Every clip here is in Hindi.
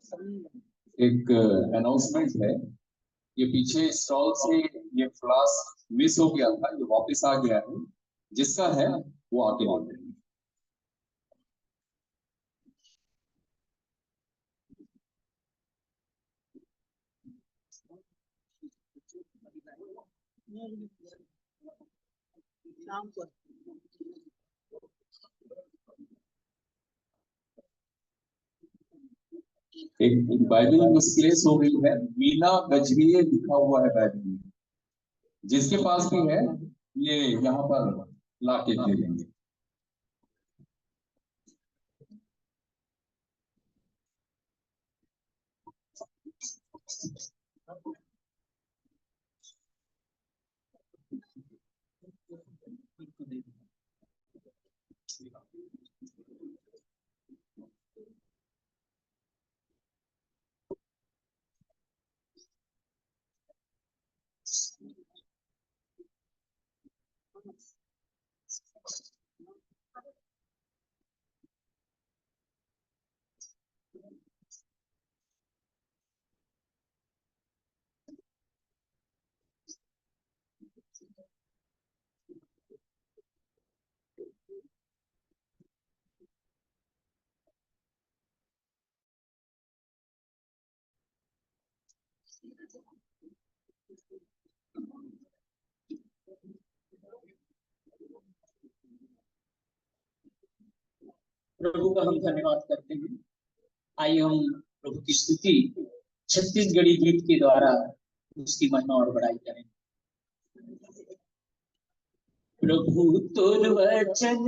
एक अनाउंसमेंट है। ये पीछे स्टॉल से ये फ्लास्क मिस हो गया था, ये वापस आ गया है। जिसका है वो आके ले लें। एक बाइबल मिसप्लेस हो गई है, मीना गजबीये लिखा हुआ है बाइबल में। जिसके पास भी है ये यहाँ पर लाके दे देंगे। प्रभु का हम धन्यवाद करते हैं। आइए हम प्रभु की स्तुति छत्तीसगढ़ी गीत के द्वारा उसकी महिमा और बड़ाई करें। प्रभु तुर वचन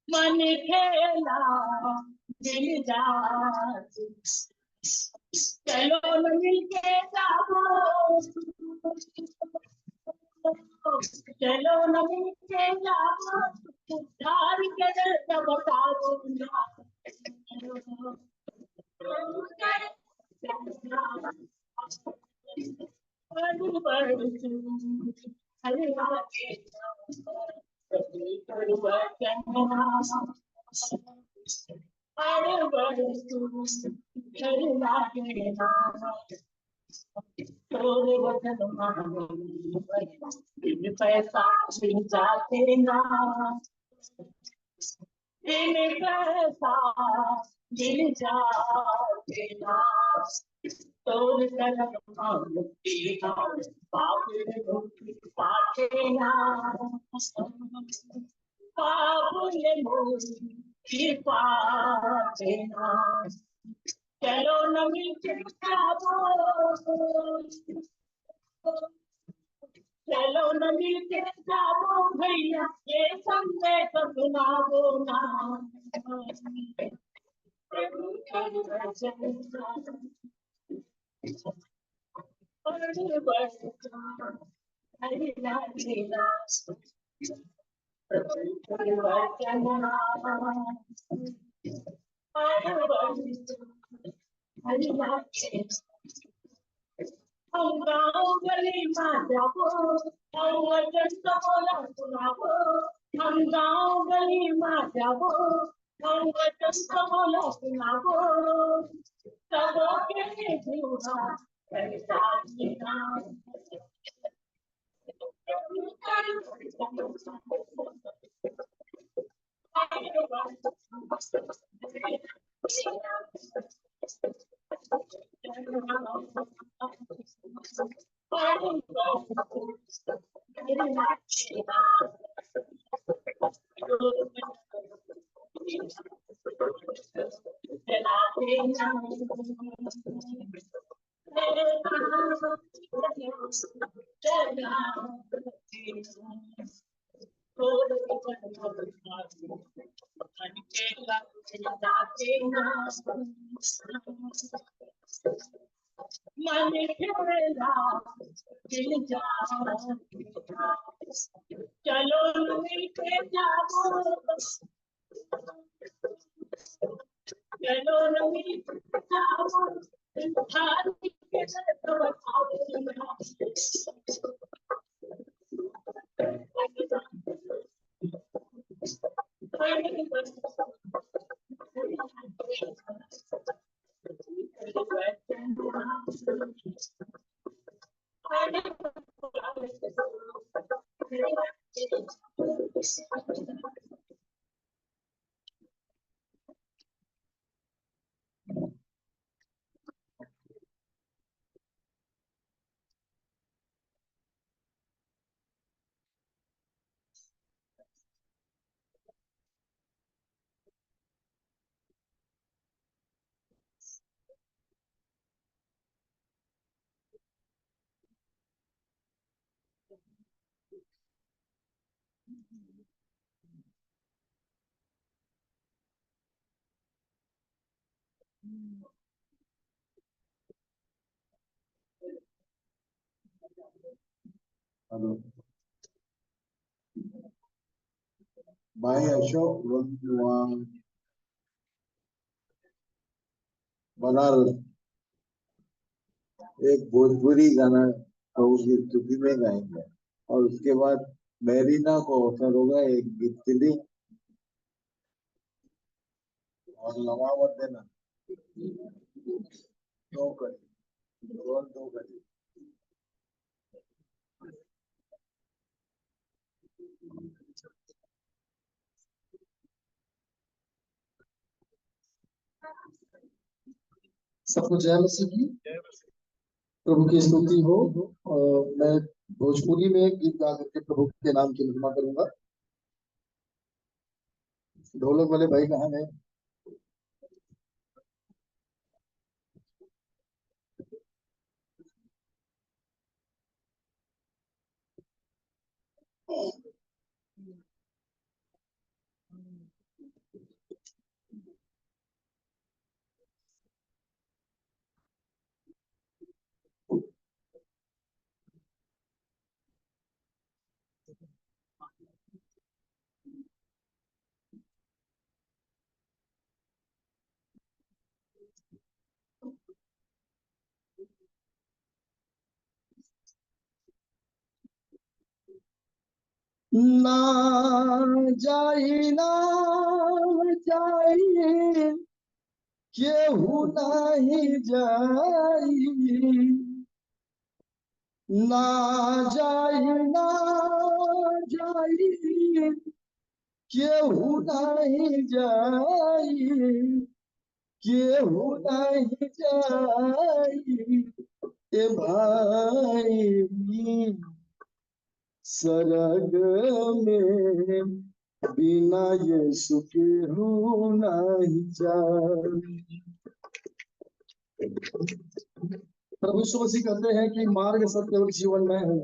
मन खेला दिल जात चलो न मिलके जाओ चलो न मिलके जाओ उधार के दर्द बताओ ना पैसा मिल जाते ना पैसा मिल जाते ना तोर करम मुक्ति पाते ना पापुले मुक्ति पाते ना चलो न मिलके जाओ चलो न मिलके जाओ भैया ये संदेश सुनाओ ना प्रभु हम गाँव गली में जाबो हम वचन बोला सुनाबो हम गाँव गली में जाबो हम वचन चलो मिलके जाओ, चलो मिलके जाओ, हाथी के तो हेलो भाई अशोक बनारस एक भोजपुरी गाना प्रभु की स्तुति में गाएंगे और उसके बाद मैरीना को अवसर होगा एक गीत के लिए और लवा मत देना दो करी दो करी सबको जय मसीह की प्रभु की स्तुति हो। और मैं भोजपुरी में एक गीत गा करके प्रभु के नाम की महिमा करूंगा। ढोलक वाले भाई कहाँ गए? ना ना जाई केहू नहीं जाई ना ना जाई केहू नहीं जाई केहू नहीं जाई ए भाई सरग में बिना यीशु के हो नहीं जाए। प्रभु यीशु मसीह कहते हैं कि मार्ग सत्य और जीवन में है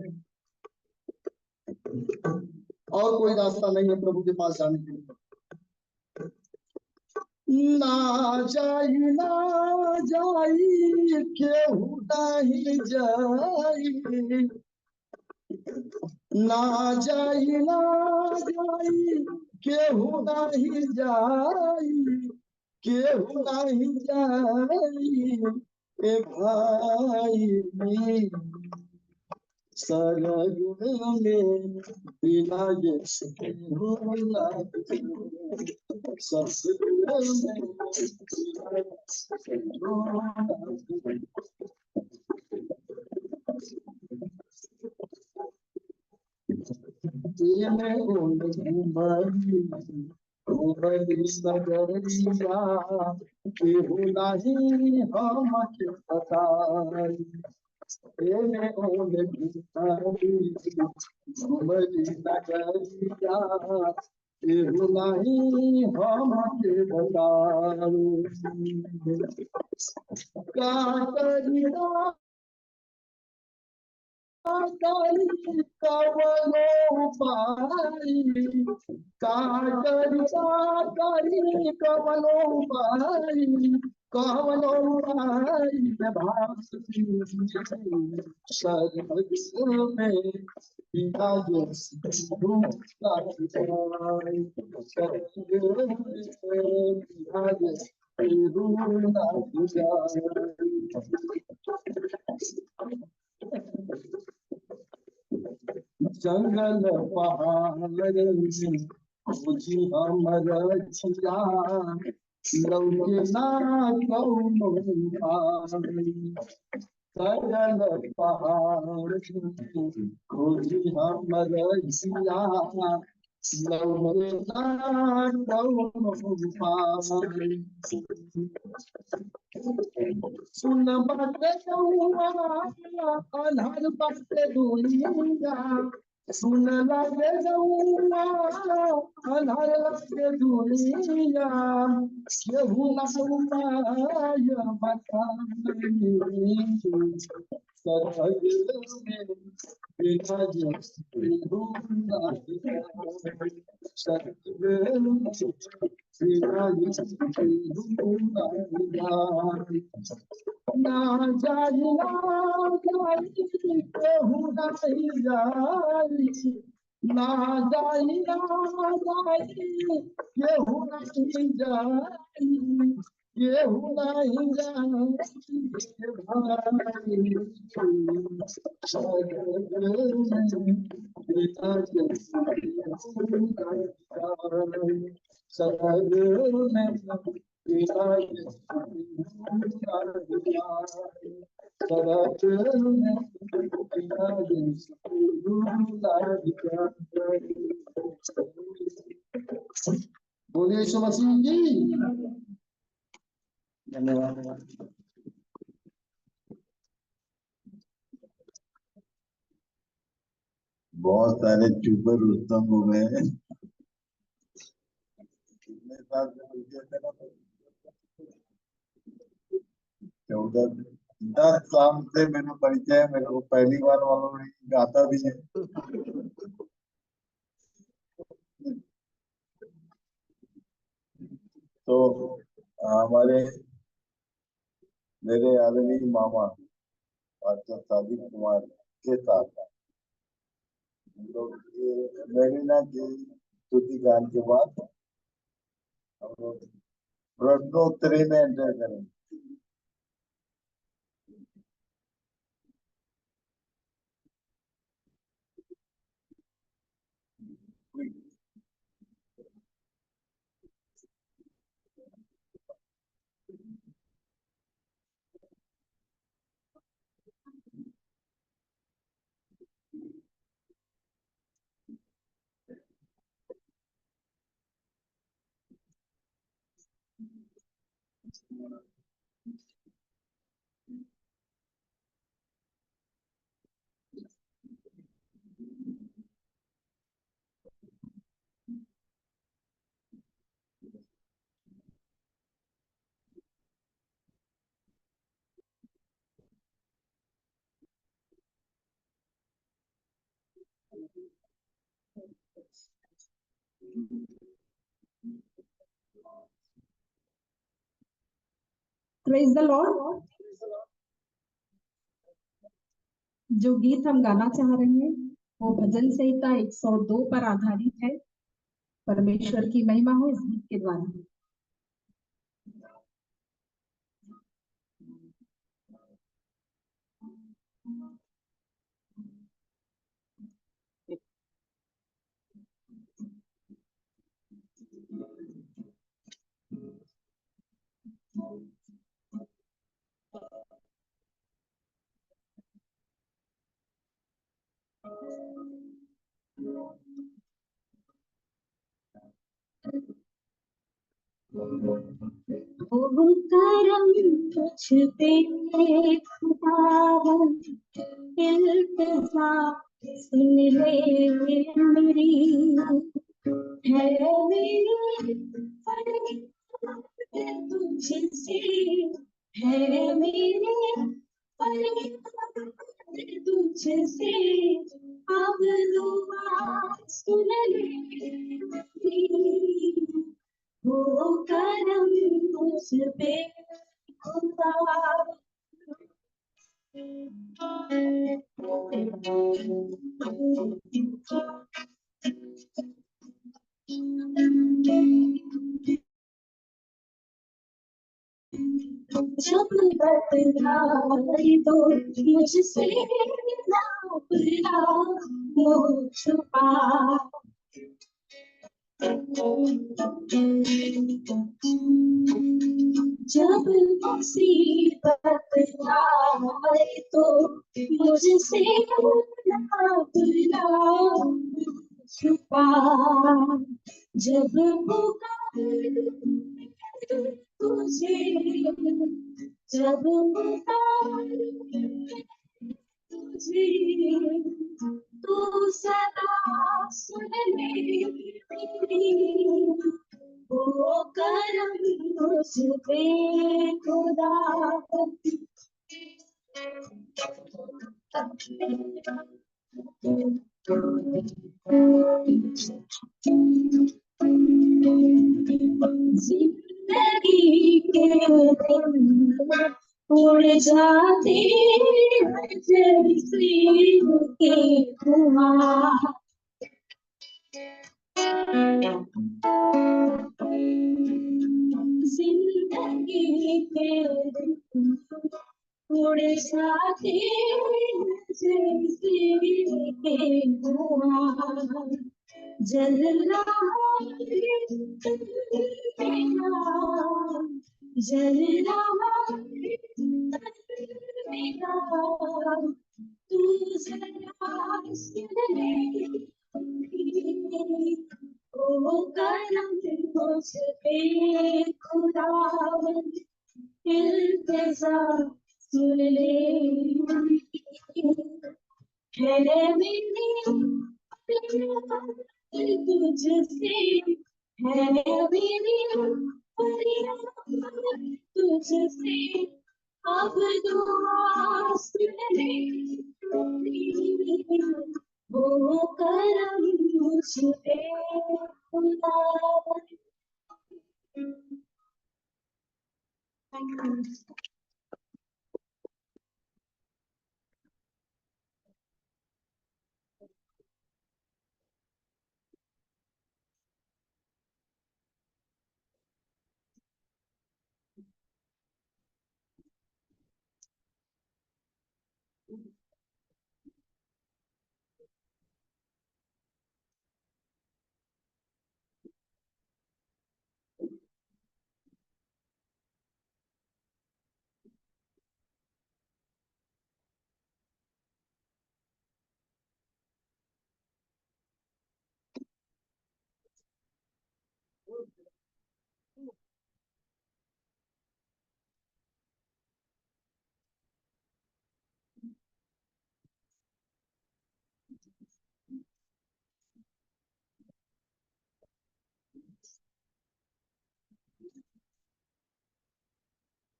और कोई रास्ता नहीं है प्रभु के पास जाने के लिए। ना जाई केहू नहीं जाई ना जाई केहू नहीं जाई केहू नहीं जाई ए भाई सरग में विराजे भोला ससुर में विराजे भोला। तेने घुमरी घुमरी सगरिया केहू नहीं हमके बताई। तेने घुमरी घुमरी सगरिया केहू नहीं हमके बताई। का करिया कवनो पाई कागरी कवनो पाई कवनो पाई भाषी सरग में विराजे सरग में विराजे जंगल पहाड़ बुझी हमर छिया लौके ना कौनो पाई। जंगल पहाड़ बुझी हमर छिया लौके ना कौनो पाई। सुन बाटे कौआ अनहर बाटे दुनिया सुन लगे जौआ अनहर लगे दुनिया केहू ना उपाय बताई। सरग में विराजे भोला सरग में विराजे भोला। ना जाई केहू नहीं जाई ना जाई केहू नहीं जाई केहू नहीं जाई भाई। सरग में विराजे सरग में विराजे बोलिए यीशु मसीह जी। धन्यवाद। बहुत सारे चूपर रुस्तम हो गए हैं। कितने साल से परिचय थे ना? 14 10 साल से मेरा परिचय है। मेरे को पहली बार वालों ने आता भी है। तो हमारे मेरे आदरणीय मामा डॉक्टर सादिक कुमार के साथ हम लोग ये मेरीना की स्तुति गान के बाद हम लोग प्रश्नोत्तरी में एंटर करेंगे। Praise the Lord. जो गीत हम गाना चाह रहे हैं वो भजन संहिता 102 पर आधारित है। परमेश्वर की महिमा हो इस गीत के द्वारा। करम तुझ पे खुदावन, इल्तिजा सुन ले मेरी, है मेरी फरियाद तुझसे, है मेरी फरियाद तुझसे, अब दुआ सुन ले मेरी, वो करम तुझ पे खुदा। जब बतलाए तो मुझसे ना बुला, मुँह छुपा, जब मुसीबत आए तो मुझसे ना बुला, छुपा, जब पुकारूं तुझे, जब पुकारूं तुझे, तू सदा सुन ले मेरी, वो करम तुझ पे खुदा। जिंदगी के दिन उड़ जाते हैं जैसे के धुआं, जिंदगी के दिन उड़ जाते हैं जैसे के धुआं, जल रहा है मेरा, जल रहा है मेरा, तू जरा सुन ले, ओ करम तुझ पे खुदावन, इल्तिजा सुन ले, है मेरी तुझसे, है मेरी फरियाद तुझसे, अब दुआ सुन ले मेरी, वो करम तुझ पे खुदावन।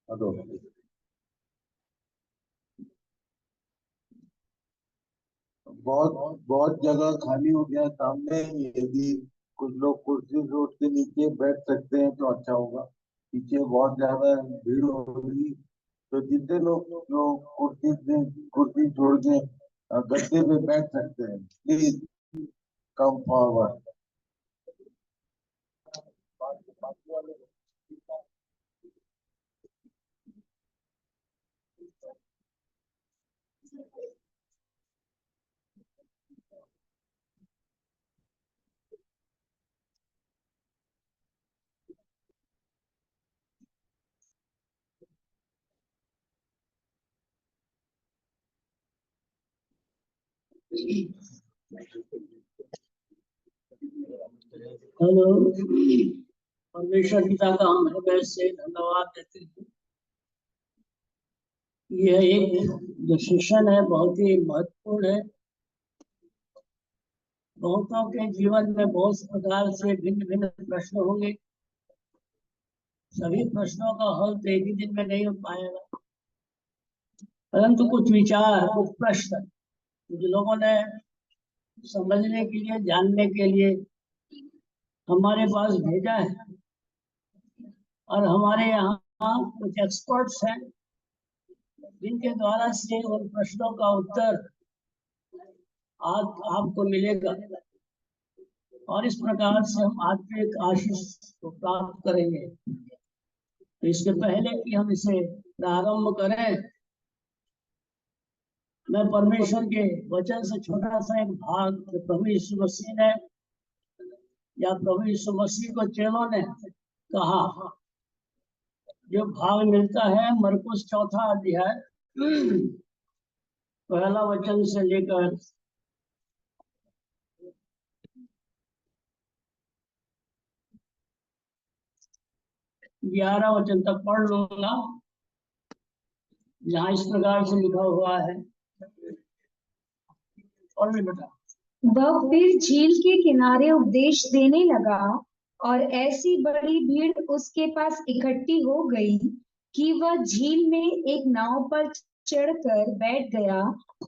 हेलो, बहुत बहुत जगह खाली हो गया सामने, यदि कुछ लोग कुर्सी रोड के नीचे बैठ सकते हैं तो अच्छा होगा। पीछे बहुत ज्यादा भीड़ होगी, तो जितने लोग जो कुर्सी छोड़ के गद्दे पे बैठ सकते हैं, प्लीज कम फॉरवर्ड। हेलो, परमेश्वर पिता का हम हृदय से धन्यवाद देते हैं। यह एक जो सेशन है बहुत ही महत्वपूर्ण है। बहुतों के जीवन में बहुत प्रकार से भिन्न भिन्न प्रश्न होंगे। सभी प्रश्नों का हल तो एक ही दिन में नहीं हो पाएगा, परंतु कुछ विचार, कुछ प्रश्न कुछ लोगों ने समझने के लिए, जानने के लिए हमारे पास भेजा है, और हमारे यहाँ कुछ एक्सपर्ट्स हैं जिनके द्वारा से उन प्रश्नों का उत्तर आज आपको मिलेगा, और इस प्रकार से हम आत्मिक आशीष को प्राप्त करेंगे। तो इसके पहले कि हम इसे प्रारंभ करें, मैं परमेश्वर के वचन से छोटा सा एक भाग जो प्रभु यीशु मसीह ने या प्रभु यीशु मसीह को चेलों ने कहा, जो भाग मिलता है मरकुस 4 अध्याय 1 वचन से लेकर 11 वचन तक पढ़ लूंगा, जहाँ इस प्रकार से लिखा हुआ है। और भी बेटा, वह फिर झील के किनारे उपदेश देने लगा, और ऐसी बड़ी भीड़ उसके पास इकट्ठी हो गई कि वह झील में एक नाव पर चढ़कर बैठ गया,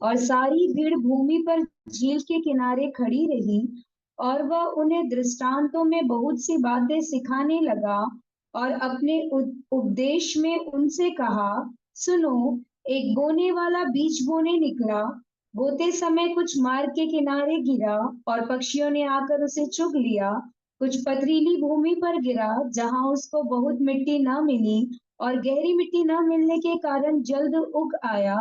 और सारी भीड़ भूमि पर झील के किनारे खड़ी रही। और वह उन्हें दृष्टांतों में बहुत सी बातें सिखाने लगा, और अपने उपदेश में उनसे कहा, सुनो, एक बोने वाला बीज बोने निकला। बोते समय कुछ मार्ग के किनारे गिरा, और पक्षियों ने आकर उसे चुग लिया। कुछ पथरीली भूमि पर गिरा, जहां उसको बहुत मिट्टी न मिली, और गहरी मिट्टी न मिलने के कारण जल्द उग आया।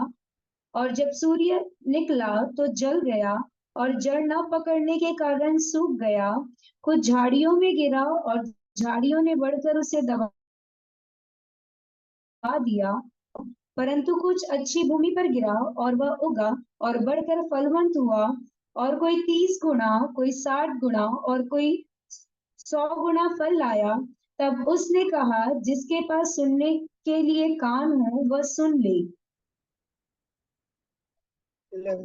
और जब सूर्य निकला तो जल गया, और जड़ न पकड़ने के कारण सूख गया। कुछ झाड़ियों में गिरा, और झाड़ियों ने बढ़कर उसे दबा दिया। परंतु कुछ अच्छी भूमि पर गिरा, और वह उगा और बढ़कर फलवंत हुआ, और कोई 30 गुना, कोई 60 गुना, और कोई 100 गुना फल लाया। तब उसने कहा, जिसके पास सुनने के लिए कान हो वह सुन ले।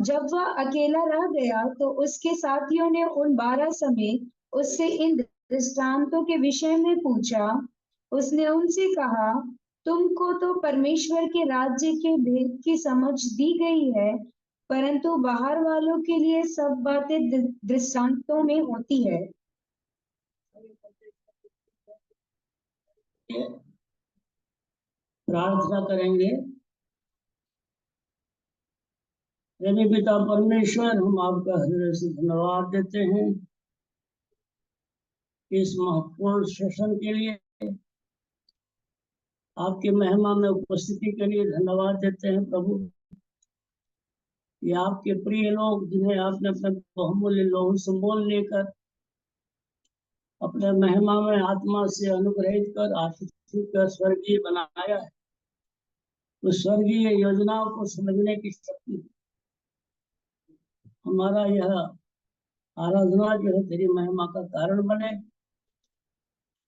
जब वह अकेला रह गया तो उसके साथियों ने उन 12 समेत उससे इन दृष्टांतों के विषय में पूछा। उसने उनसे कहा, तुमको तो परमेश्वर के राज्य के भेद की समझ दी गई है, परंतु बाहर वालों के लिए सब बातें दृष्टांतों में होती है। प्रार्थना करेंगे। यदि पिता परमेश्वर, हम आपका हृदय से धन्यवाद देते हैं इस महत्वपूर्ण सेशन के लिए, आपके महिमा में उपस्थिति के लिए धन्यवाद देते हैं प्रभु। ये आपके प्रिय लोग जिन्हें आपने अपने बहुमूल्य लोगों से मोल लेकर अपने महिमा में आत्मा से अनुग्रहित कर आशीषित कर स्वर्गीय बनाया है, उस स्वर्गीय योजनाओं को समझने की शक्ति हमारा यह आराधना जो है तेरी महिमा का कारण बने,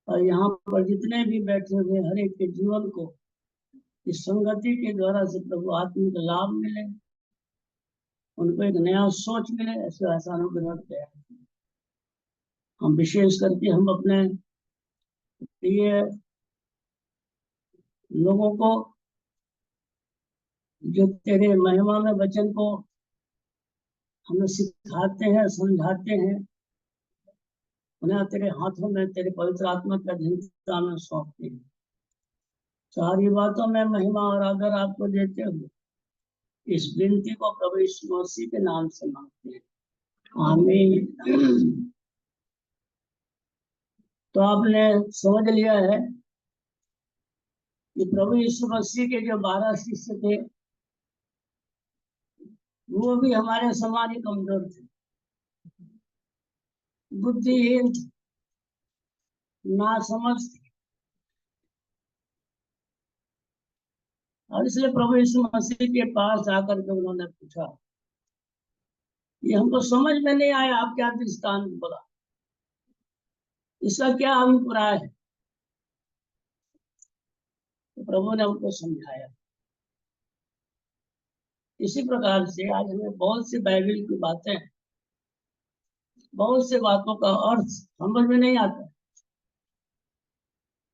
और यहाँ पर जितने भी बैठे हुए हर एक के जीवन को इस संगति के द्वारा से प्रभु आत्मिक लाभ मिले, उनको एक नया सोच मिले, ऐसा अनुग्रह किया। हम विशेष करके हम अपने प्रिय लोगों को जो तेरे महिमा में वचन को हमें सिखाते हैं, समझाते हैं, उन्हें तेरे हाथों में, तेरे पवित्र आत्मा के अधीनता में सौंपते हैं। सारी बातों में महिमा और आदर आपको देते हुए इस विनती को प्रभु यीशु मसीह के नाम से मांगते हैं, आमीन। तो आपने समझ लिया है कि प्रभु यीशु मसीह के जो 12 शिष्य थे वो भी हमारे समान ही कमजोर थे, बुद्धिहीन, नासमझ, और इसलिए प्रभु यीशु मसीह के पास आकर के उन्होंने पूछा, ये हमको समझ में नहीं आया, आप क्या दृष्टांत बोला, इसका क्या अभिप्राय है। तो प्रभु ने उनको समझाया। इसी प्रकार से आज हमें बहुत सी बाइबल की बातें, बहुत से बातों का अर्थ समझ में नहीं आता।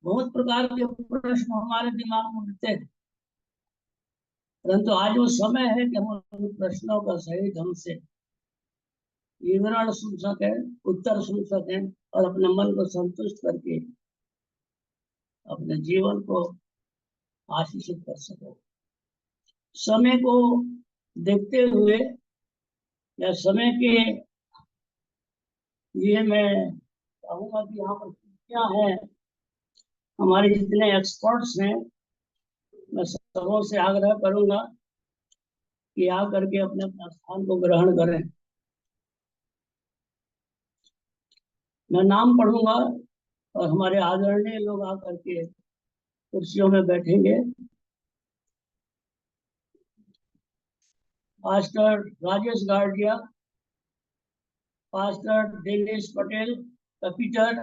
बहुत प्रकार के प्रश्न हमारे दिमाग में उठते हैं, परंतु आज वो समय है कि हम उन प्रश्नों का सही ढंग से विवरण सुन सकें, उत्तर सुन सकें और अपने मन को संतुष्ट करके अपने जीवन को आशीषित कर सकें। समय को देखते हुए या समय के लिए मैं कहूँगा कि यहाँ पर क्या है, हमारे जितने एक्सपर्ट्स हैं, मैं सबों से आग्रह करूंगा कि आ करके अपने अपना स्थान को ग्रहण करें। मैं नाम पढ़ूंगा और हमारे आदरणीय लोग आकर के कुर्सियों में बैठेंगे। Pastor Rajesh Gardia, pastor Dinesh Patel, Peter,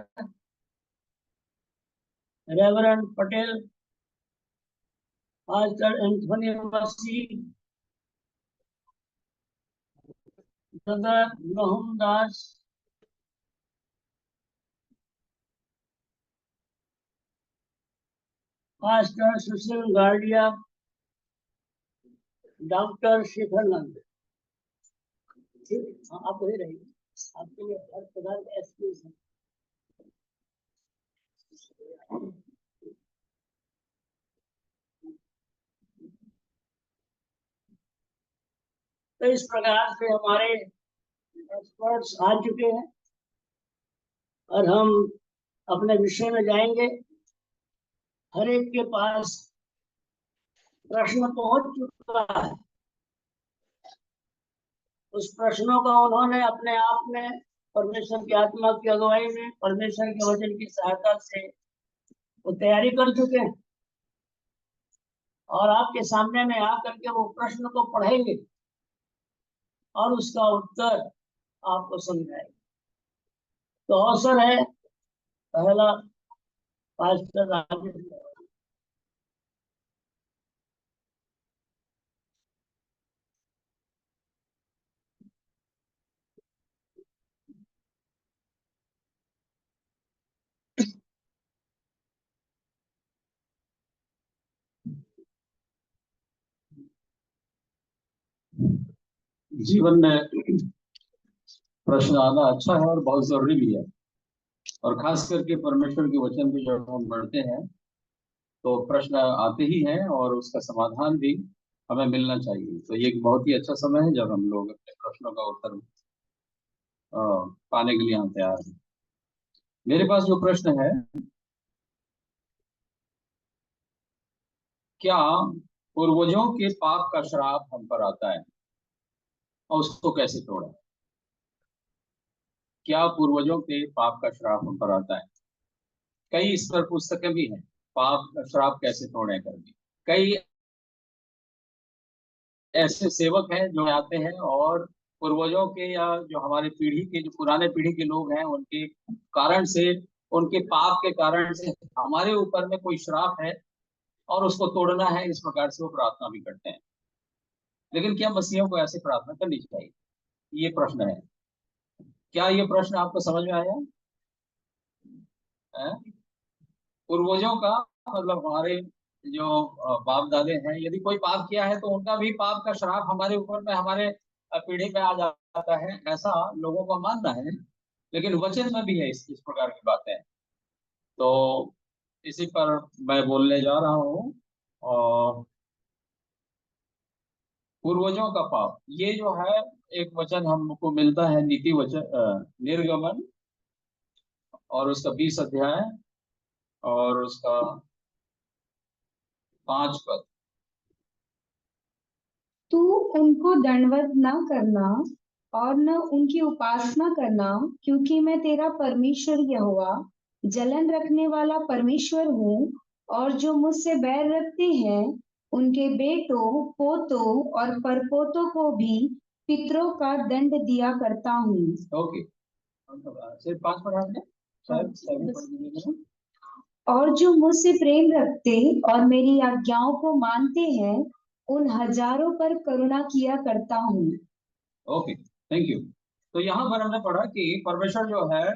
reverend Patel, pastor Anthony Masih, brother Mohan Das, pastor Sushil Gardia, doctor Shekharanand. हाँ, आप वही रहिए, आपके लिए हर प्रकार का एक्सक्यूज है। तो इस प्रकार से हमारे एक्सपर्ट्स आ चुके हैं और हम अपने विषय में जाएंगे। हर एक के पास प्रश्न पहुंच चुका है। उस प्रश्नों का उन्होंने अपने आप में परमेश्वर की आत्मा की अगुवाई में, परमेश्वर के वचन की सहायता से वो तैयारी कर चुके हैं और आपके सामने में आकर के वो प्रश्न को पढ़ेंगे और उसका उत्तर आपको समझाएंगे। तो अवसर है पहला, पास्टर राजेश। जीवन में प्रश्न आना अच्छा है और बहुत जरूरी भी है, और खास करके परमेश्वर के वचन पे जब हम बढ़ते हैं तो प्रश्न आते ही हैं और उसका समाधान भी हमें मिलना चाहिए। तो ये एक बहुत ही अच्छा समय है जब हम लोग अपने प्रश्नों का उत्तर पाने के लिए हम तैयार हैं। मेरे पास जो प्रश्न है, क्या पूर्वजों के पाप का श्राप हम पर आता है और उसको कैसे तोड़ें? क्या पूर्वजों के पाप का श्राप हम पर आता है? कई इस पर पुस्तकें भी हैं, पाप का श्राप कैसे तोड़ें करके। कई ऐसे सेवक हैं जो आते हैं और पूर्वजों के या जो हमारे पीढ़ी के, जो पुराने पीढ़ी के लोग हैं, उनके कारण से, उनके पाप के कारण से हमारे ऊपर में कोई श्राप है और उसको तोड़ना है, इस प्रकार से वो प्रार्थना भी करते हैं। लेकिन क्या मसीहों को ऐसे प्रार्थना करनी चाहिए? ये प्रश्न है। क्या ये प्रश्न आपको समझ में आया है? पूर्वजों का मतलब हमारे जो बाप दादे हैं, यदि कोई पाप किया है तो उनका भी पाप का श्राप हमारे ऊपर में, हमारे पीढ़ी में आ जाता है, ऐसा लोगों का मानना है। लेकिन वचन में भी है इस प्रकार की बातें। तो इसी पर मैं बोलने जा रहा हूँ। और पूर्वजों का पाप, ये जो है एक वचन हमको मिलता है, नीति वचन निर्गमन, और उसका 20 अध्याय और उसका 5 पद। तू उनको दंडवत न करना और न उनकी उपासना करना, क्योंकि मैं तेरा परमेश्वर यहोवा जलन रखने वाला परमेश्वर हूँ, और जो मुझसे बैर रखते हैं उनके बेटों, पोतों और परपोतों को भी पितरों का दंड दिया करता हूँ। ओके, सिर्फ 5 पढ़ा है, शायद 7 पढ़ दीजिएगा। और जो मुझसे प्रेम रखते और मेरी आज्ञाओं को मानते हैं उन हजारों पर करुणा किया करता हूँ। Okay, thank you. तो यहाँ पर हमने पढ़ा कि परमेश्वर जो है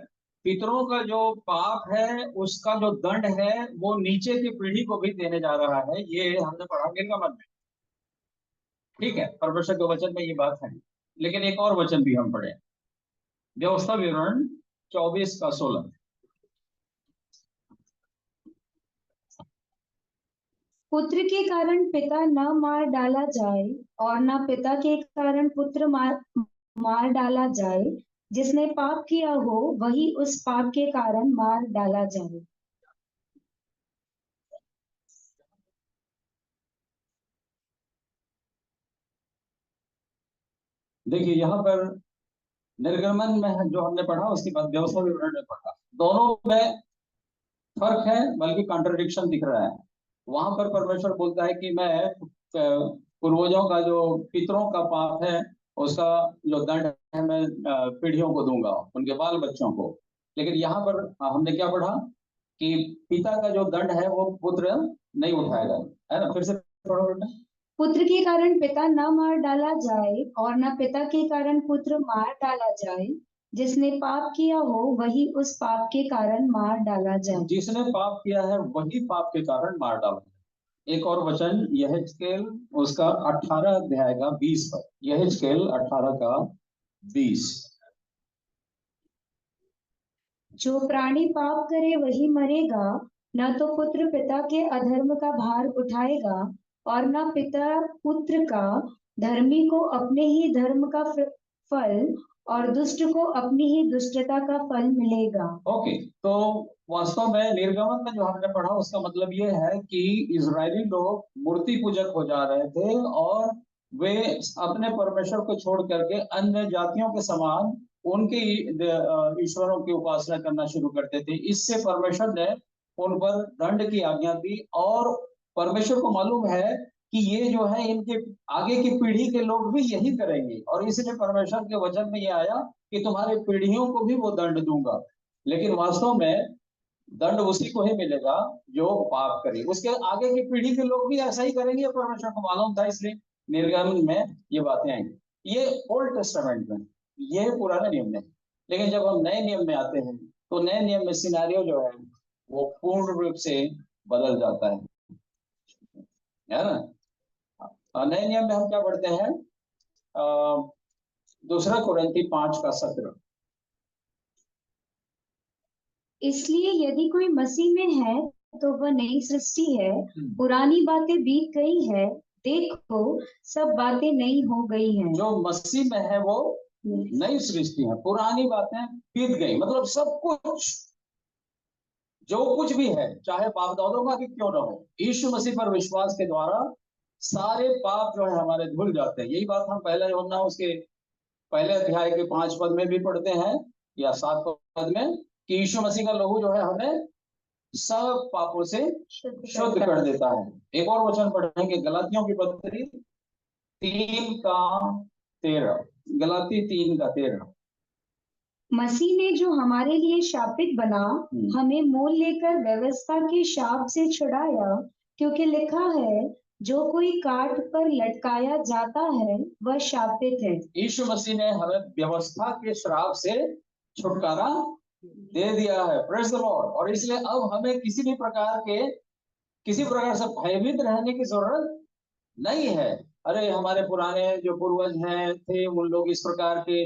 पितरों का जो पाप है उसका जो दंड है वो नीचे की पीढ़ी को भी देने जा रहा है, ये हमने पढ़ा निर्गमन में। ठीक है, परमेश्वर के वचन में ये बात है। लेकिन एक और वचन भी हम पढ़े, व्यवस्था विवरण 24 का 16। पुत्र के कारण पिता न मार डाला जाए और न पिता के कारण पुत्र मार डाला जाए। जिसने पाप किया हो वही उस पाप के कारण मार डाला जाए। देखिए यहाँ पर निर्गमन में जो हमने पढ़ा उसके बाद व्यवस्था विवरण में पढ़ा, दोनों में फर्क है, बल्कि कॉन्ट्रडिक्शन दिख रहा है। वहां पर परमेश्वर बोलता है कि मैं पूर्वजों का जो पितरों का पाप है उसका जो दंड है मैं पीढ़ियों को दूंगा, उनके बाल बच्चों को। लेकिन यहाँ पर हमने क्या पढ़ा कि पिता का जो दंड है वो पुत्र नहीं उठाएगा, है ना? फिर से पढ़ो बेटा। पुत्र के कारण पिता न मार डाला जाए और न पिता के कारण पुत्र मार डाला जाए। जिसने पाप किया हो वही उस पाप के कारण मार डाला जाए। जिसने पाप किया है वही पाप के कारण मार डाला। एक और वचन यहेजकेल उसका 18 अध्याय का 20 पर, यहेजकेल 18 का 20। जो प्राणी पाप करे वही मरेगा, न तो पुत्र पिता के अधर्म का भार उठाएगा और न पिता पुत्र का। धर्मी को अपने ही धर्म का फल और दुष्ट को अपनी ही दुष्टता का फल मिलेगा। ओके, तो वास्तव में निर्गमन में जो हमने पढ़ा उसका मतलब ये है कि इजरायली लोग मूर्ति पूजक हो जा रहे थे और वे अपने परमेश्वर को छोड़ करके अन्य जातियों के समान उनके ईश्वरों की उपासना करना शुरू करते थे। इससे परमेश्वर ने उन पर दंड की आज्ञा दी और परमेश्वर को मालूम है कि ये जो है इनके आगे की पीढ़ी के लोग भी यही करेंगे, और इसलिए परमेश्वर के वचन में ये आया कि तुम्हारे पीढ़ियों को भी वो दंड दूंगा। लेकिन वास्तव में दंड उसी को ही मिलेगा जो पाप करे, उसके आगे की पीढ़ी के लोग भी ऐसा ही करेंगे, परमेश्वर को मालूम था, इसलिए निर्गमन में ये बातें आएंगी। ये ओल्ड टेस्टामेंट में, ये पुराने नियम में। लेकिन जब हम नए नियम में आते हैं तो नए नियम में सिनारियो जो है वो पूर्ण रूप से बदल जाता है ना? नए नियम में हम क्या पढ़ते हैं? 2 कुरिन्थी 5 का 17। इसलिए यदि कोई मसीह में है तो वह नई सृष्टि है, पुरानी बातें बीत गई है, देखो सब बातें नई हो गई हैं। जो मसीह में है वो नई सृष्टि है, पुरानी बातें बीत गई। मतलब सब कुछ जो कुछ भी है, चाहे बाप दादों का भी क्यों ना हो, यीशु मसीह पर विश्वास के द्वारा सारे पाप जो है हमारे धुल जाते हैं। यही बात हम पहले यूहन्ना उसके पहले अध्याय के 5 पद में भी पढ़ते हैं या 7 पद में कि यीशु मसीह का लहू जो है हमें सब पापों से शुद्ध कर देता है। एक और वचन पढ़ेंगे गलातियों की पत्री 3 का 13, गलाती 3 का 13। मसीह ने जो हमारे लिए शापित बना हमें मोल लेकर व्यवस्था के शाप से छुड़ाया, क्योंकि लिखा है जो कोई काट पर लटकाया जाता है वह शापित है। यीशु मसीह ने हमें व्यवस्था के श्राप से छुटकारा दे दिया है, प्रेज़ द लॉर्ड। और इसलिए अब हमें किसी प्रकार से भयभीत रहने की जरूरत नहीं है। अरे हमारे पुराने जो पूर्वज हैं थे उन लोग इस प्रकार के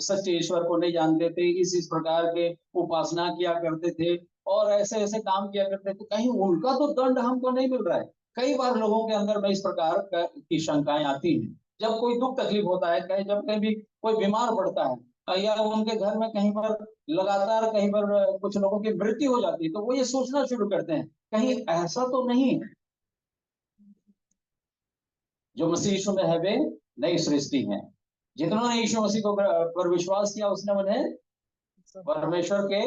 सच्चे ईश्वर को नहीं जानते थे, इस प्रकार के उपासना किया करते थे और ऐसे ऐसे काम किया करते थे, कहीं उनका तो दंड हमको नहीं मिल रहा है। कई बार लोगों के अंदर में इस प्रकार की शंकाएं आती हैं जब कोई दुख तकलीफ होता है, कहीं जब कहीं भी कोई बीमार पड़ता है या उनके घर में कहीं पर लगातार कहीं पर कुछ लोगों की मृत्यु हो जाती है, तो वो ये सोचना शुरू करते हैं कहीं ऐसा तो नहीं है। जो मसीह यीशु में है वे नई सृष्टि है। जिन्होंने यीशु मसीह को पर विश्वास किया उसने उन्हें परमेश्वर के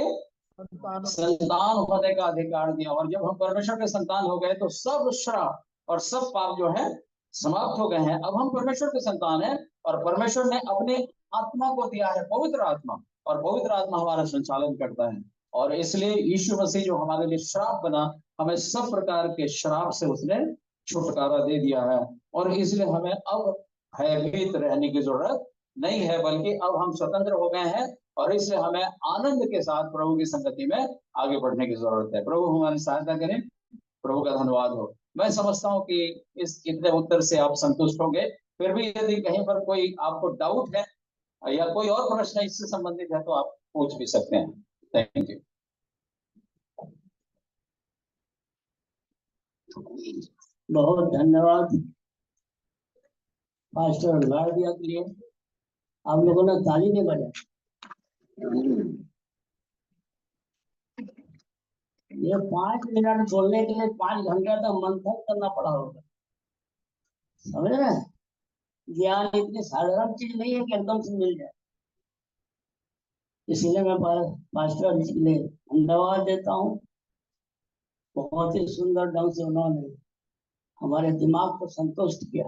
संतान होने का अधिकार दिया। और जब हम परमेश्वर के संतान हो गए तो सब श्राप और सब पाप जो है समाप्त हो गए हैं। अब हम परमेश्वर के संतान हैं और परमेश्वर ने अपने आत्मा को दिया है, पवित्र आत्मा, और पवित्र आत्मा हमारा संचालन करता है। और इसलिए यीशु मसीह जो हमारे लिए श्राप बना, हमें सब प्रकार के श्राप से उसने छुटकारा दे दिया है। और इसलिए हमें अब भयभीत रहने की जरूरत नहीं है, बल्कि अब हम स्वतंत्र हो गए हैं और इसलिए हमें आनंद के साथ प्रभु की संगति में आगे बढ़ने की जरूरत है। प्रभु हमारी सहायता करें। प्रभु का धन्यवाद हो। मैं समझता हूँ कि इस इतने उत्तर से आप संतुष्ट होंगे। फिर भी यदि कहीं पर कोई आपको डाउट है या कोई और प्रश्न इससे संबंधित है तो आप पूछ भी सकते हैं। Thank you. बहुत धन्यवाद पास्टर लाडिया के लिए। आप लोगों ने ताली नहीं बजाई। ये 5 मिनट बोलने के लिए 5 घंटे तक मंथन करना पड़ा होगा, समझ रहे हैं? ज्ञान इतनी साधारण चीज नहीं है कि एकदम से मिल जाए। इसीलिए मैं पास्टर जी के लिए धन्यवाद देता हूँ। बहुत ही सुंदर ढंग से उन्होंने हमारे दिमाग को संतुष्ट किया।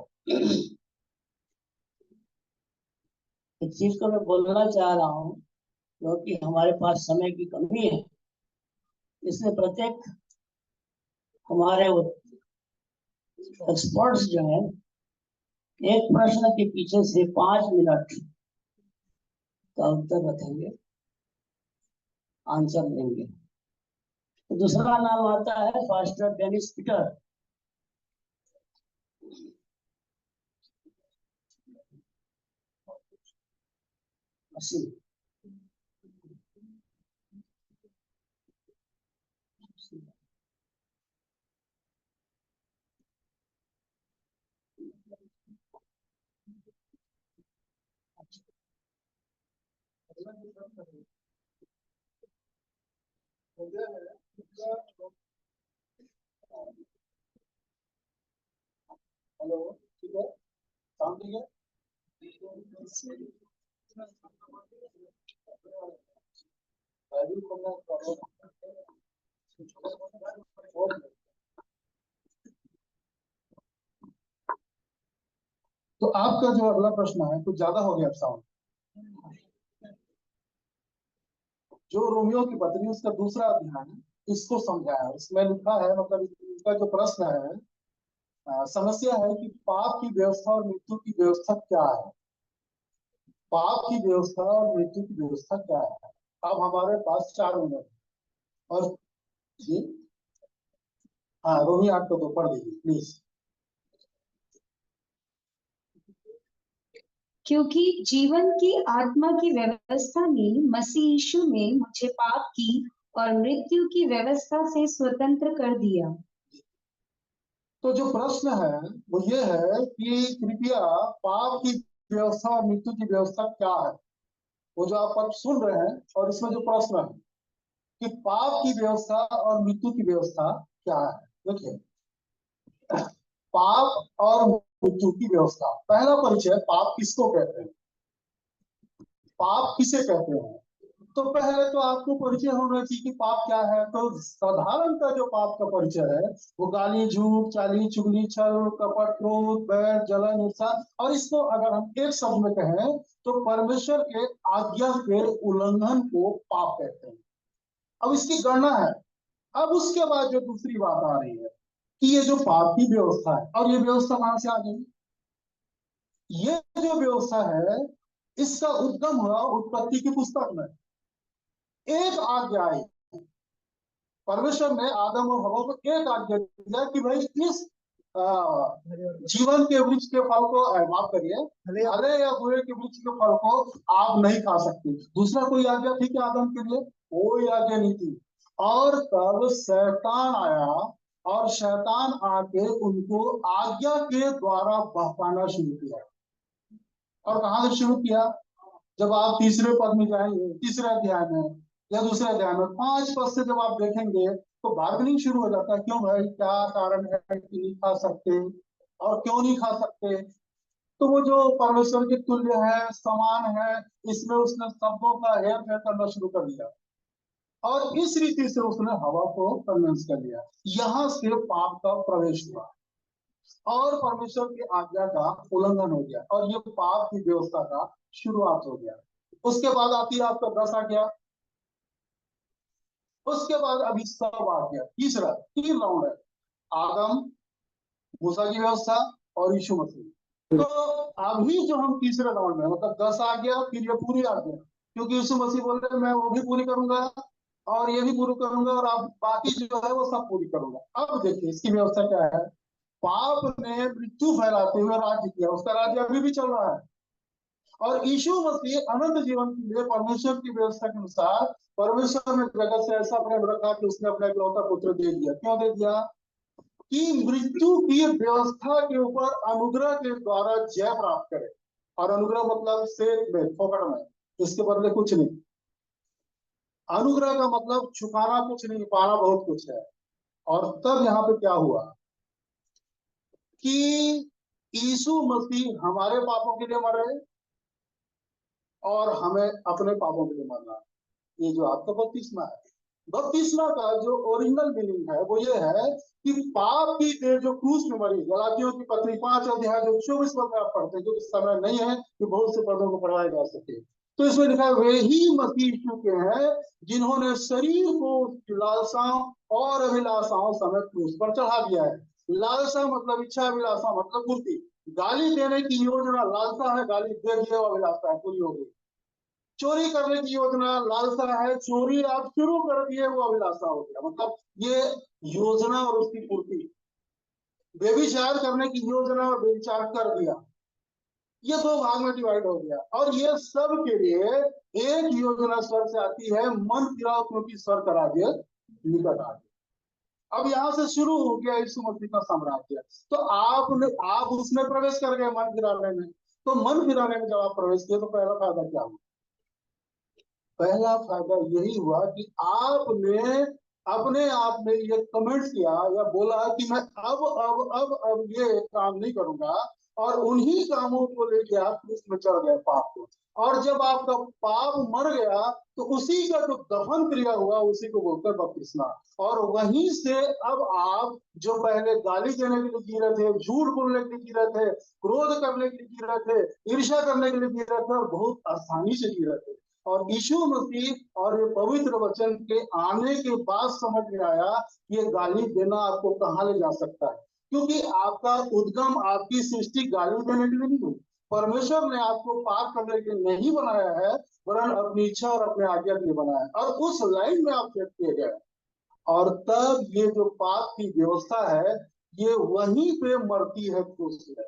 एक चीज को मैं बोलना चाह रहा हूँ, क्योंकि हमारे पास समय की कमी है, इसलिए प्रत्येक हमारे एक्सपर्ट्स जो है एक प्रश्न के पीछे से 5 मिनट का उत्तर रखेंगे, आंसर देंगे। तो दूसरा नाम आता है पास्टर डेनिस पीटर। हेलो, ठीक है, काम ठीक है। तो आपका जो अगला प्रश्न है कुछ ज्यादा हो गया साउंड। जो रोमियो की पत्नी उसका दूसरा अध्याय इसको समझाया है। इसमें लिखा है, मतलब इसका जो प्रश्न है, समस्या है कि पाप की व्यवस्था और मृत्यु की व्यवस्था क्या है। पाप की व्यवस्था और मृत्यु की व्यवस्था क्या है। अब हमारे पास 4 मिनट और जी हाँ, रोमी 8 को तो पढ़ दीजिए प्लीज। क्योंकि जीवन की आत्मा की व्यवस्था ने मसीह यीशु में मुझे पाप की और मृत्यु की व्यवस्था से स्वतंत्र कर दिया। तो जो प्रश्न है वो ये है कि कृपया पाप की व्यवस्था और मृत्यु की व्यवस्था क्या है। वो जो आप सुन रहे हैं और इसमें जो प्रश्न है कि पाप की व्यवस्था और मृत्यु की व्यवस्था क्या है। देखिए, पाप और मृत्यु की व्यवस्था, पहला परिचय, पाप किसको कहते हैं, पाप किसे कहते हैं। तो पहले तो आपको परिचय होना चाहिए कि पाप क्या है। तो साधारणतः जो पाप का परिचय है वो गाली, झूठ, चाली, चुगली, छल, कपट, क्रोध, बैर, जलन, ईर्ष्या, और इसको अगर हम एक शब्द में कहें तो परमेश्वर के आज्ञा के उल्लंघन को पाप कहते हैं। अब इसकी गणना है। अब उसके बाद जो दूसरी बात आ रही है कि ये जो पाप की व्यवस्था है, और ये व्यवस्था कहां से आ गई। ये जो व्यवस्था है इसका उद्गम हुआ उत्पत्ति की पुस्तक में। एक आज्ञा आई, परमेश्वर ने आदम और हवा को एक आज्ञा दिया कि भाई इस जीवन के वृक्ष के फल को, माफ करिए, भले या बुरे के वृक्ष के फल को आप नहीं खा सकते। दूसरा कोई आज्ञा थी क्या आदम के लिए? कोई आज्ञा नहीं थी। और तब शैतान आया और शैतान आके उनको आज्ञा के द्वारा बहकाना शुरू किया। और कहां से शुरू किया? जब आप तीसरे पद में जाएंगे, तीसरे अध्याय में या दूसरे अध्याय में 5 पद से जब आप देखेंगे तो बार्गेनिंग शुरू हो जाता है। क्यों भाई, क्या कारण है कि नहीं खा सकते और क्यों नहीं खा सकते। तो वो जो परमेश्वर के तुल्य है, समान है, इसमें उसने शब्दों का हेर फेर करना शुरू कर दिया और इस रीति से उसने हवा को कन्विंस कर लिया। यहाँ से पाप का प्रवेश हुआ और परमेश्वर की आज्ञा का उल्लंघन हो गया और ये पाप की व्यवस्था का शुरुआत हो गया। उसके बाद आती है आपका 10 आज्ञा। उसके बाद अभी सब आ गया, तीसरा 3 राउंड है, आदम, मूसा की व्यवस्था और यीशु मसीह। तो अभी जो हम तीसरे राउंड में, मतलब 10 आ गया, फिर ये पूरी आ गया, क्योंकि यीशु मसीह बोल रहे मैं वो भी पूरी करूंगा और ये भी पूरी करूंगा और आप बाकी जो है वो सब पूरी करूंगा। अब देखिए इसकी व्यवस्था क्या है। पाप ने मृत्यु फैलाते हुए राज्य किया, उसका राज्य अभी भी चल रहा है। और यीशु मसीह अनंत जीवन के लिए परमेश्वर की व्यवस्था के अनुसार परमेश्वर ने जगत से ऐसा प्रेम रखा कि उसने अपना इकलौता पुत्र दे दिया। क्यों दे दिया? कि मृत्यु की व्यवस्था के ऊपर अनुग्रह के द्वारा जय प्राप्त करे। और अनुग्रह मतलब सेठ में, फोकट में, इसके बदले कुछ नहीं। अनुग्रह का मतलब छुपाना कुछ नहीं, पाना बहुत कुछ है। और तब यहाँ पे क्या हुआ कि यीशु मसीह हमारे पापों के लिए मरे और हमें अपने पापों के लिए मरना। ये जो आपका बपतिस्मा है, बपतिस्मा का जो ओरिजिनल मीनिंग है वो ये है कि पाप की जो क्रूस में मरी। गलातियों की पत्री 5 अध्याय जो 24 पद में आप पढ़ते हैं, जो इस समय नहीं है कि बहुत से पदों को पढ़वाया जा सके, तो इसमें लिखा है वे ही मसीह यीशु के हैं जिन्होंने शरीर को लालसाओं और अभिलाषाओं समेत क्रूस पर चढ़ा दिया है। लालसा मतलब इच्छा, अभिलाषा मतलब पूर्ति। गाली देने की योजना लालसा है, गाली दे दिए वो अभिलाषा है, पूरी हो गई। चोरी करने की योजना लालसा है, चोरी आप शुरू कर दिए वो अभिलाषा हो गया, मतलब ये योजना और उसकी पूर्ति। व्यभिचार करने की योजना और व्यभिचार कर दिया, ये 2 भाग में डिवाइड हो गया। और ये सब के लिए एक योजना स्वर्ग से आती है, मन फिराओ क्योंकि स्वर्ग का राज्य निकट आ गया। अब यहाँ से शुरू हो गया यीशु मसीह का साम्राज्य। तो आप उसमें प्रवेश कर गए मन फिराने में। तो मन फिराने में जब आप प्रवेश किए तो पहला फायदा क्या हुआ? पहला फायदा यही हुआ कि आपने अपने आप में ये कमेंट किया या बोला कि मैं अब ये काम नहीं करूंगा, और उन्हीं कामों को लेके आप उसमें चढ़ गए, पाप को। और जब आपका पाप मर गया तो उसी का जो दफन क्रिया हुआ उसी को बोलते हैं बपतिस्मा। और वहीं से अब आप जो पहले गाली देने के लिए जी रहे थे, झूठ बोलने के लिए जी रहे थे, क्रोध करने के लिए जी रहे थे, ईर्ष्या करने के लिए जी रहे थे, और बहुत आसानी से जी रहे थे। और यीशु मसीह और ये पवित्र वचन के आने के बाद समझ में आया कि ये गाली देना आपको कहाँ ले जा सकता है, क्योंकि आपका उद्गम, आपकी सृष्टि गाली देने के लिए नहीं हुई। परमेश्वर ने आपको पाप करने के लिए नहीं बनाया है, वरन अपनी इच्छा और अपने आज्ञा के लिए बनाया है, और उस लाइन में आप सेट किए गए। और तब ये जो पाप की व्यवस्था है ये वहीं पे मरती है, क्रूस में।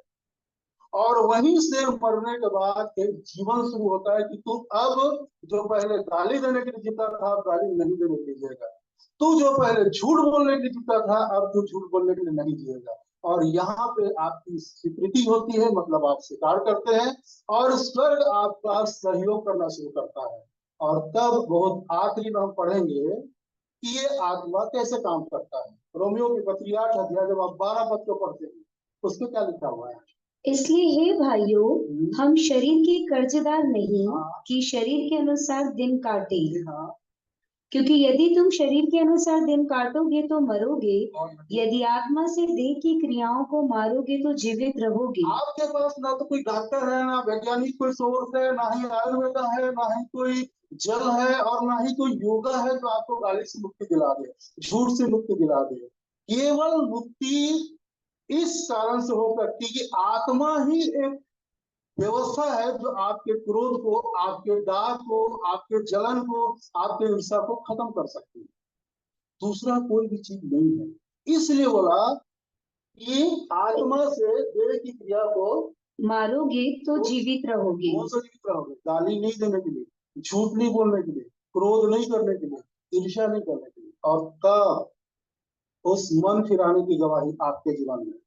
और वहीं से मरने के बाद एक जीवन शुरू होता है कि तू अब जो पहले गाली देने के लिए जीता था अब गाली नहीं देने के लिए जिएगा। तू जो पहले झूठ बोलने के लिए जीता था अब तू झूठ बोलने के लिए नहीं जिएगा। और यहाँ पे आपकी स्वीकृति होती है, मतलब आप स्वीकार करते हैं और स्वर्ग आपका सहयोग करना शुरू करता है। और तब बहुत आखिरी में हम पढ़ेंगे कि ये आत्मा कैसे काम करता है। रोमियो की पत्री 8 अध्याय जब आप 12 पद को पढ़ते हैं उसमें क्या लिखा हुआ है? इसलिए हे भाइयों, हम शरीर के कर्जदार नहीं हाँ। कि शरीर के अनुसार दिन काटे। हाँ। क्योंकि यदि तुम शरीर के अनुसार दिन काटोगे तो मरोगे, यदि आत्मा से देह की क्रियाओं को मारोगे तो जीवित रहोगे। आपके पास ना तो कोई डॉक्टर है, ना वैज्ञानिक कोई सोर्स है, ना ही आयुर्वेद है, ना ही कोई जल है, और ना ही कोई योगा है जो आपको गाली से मुक्ति दिला दे, झूठ से मुक्ति दिला दे। केवल मुक्ति इस कारण से हो सकती कि आत्मा ही एक व्यवस्था है जो आपके क्रोध को, आपके दाग को, आपके जलन को, आपके ईर्ष्या को खत्म कर सकती है। दूसरा कोई भी चीज नहीं है। इसलिए बोला कि आत्मा से देह की क्रिया को मारोगे तो जीवित रहोगे। कौन सा जीवित रहोगे? गाली नहीं देने के लिए, झूठ नहीं बोलने के लिए, क्रोध नहीं करने के लिए, ईर्ष्या नहीं करने के लिए। और तब उस मन फिराने की गवाही आपके जीवन में,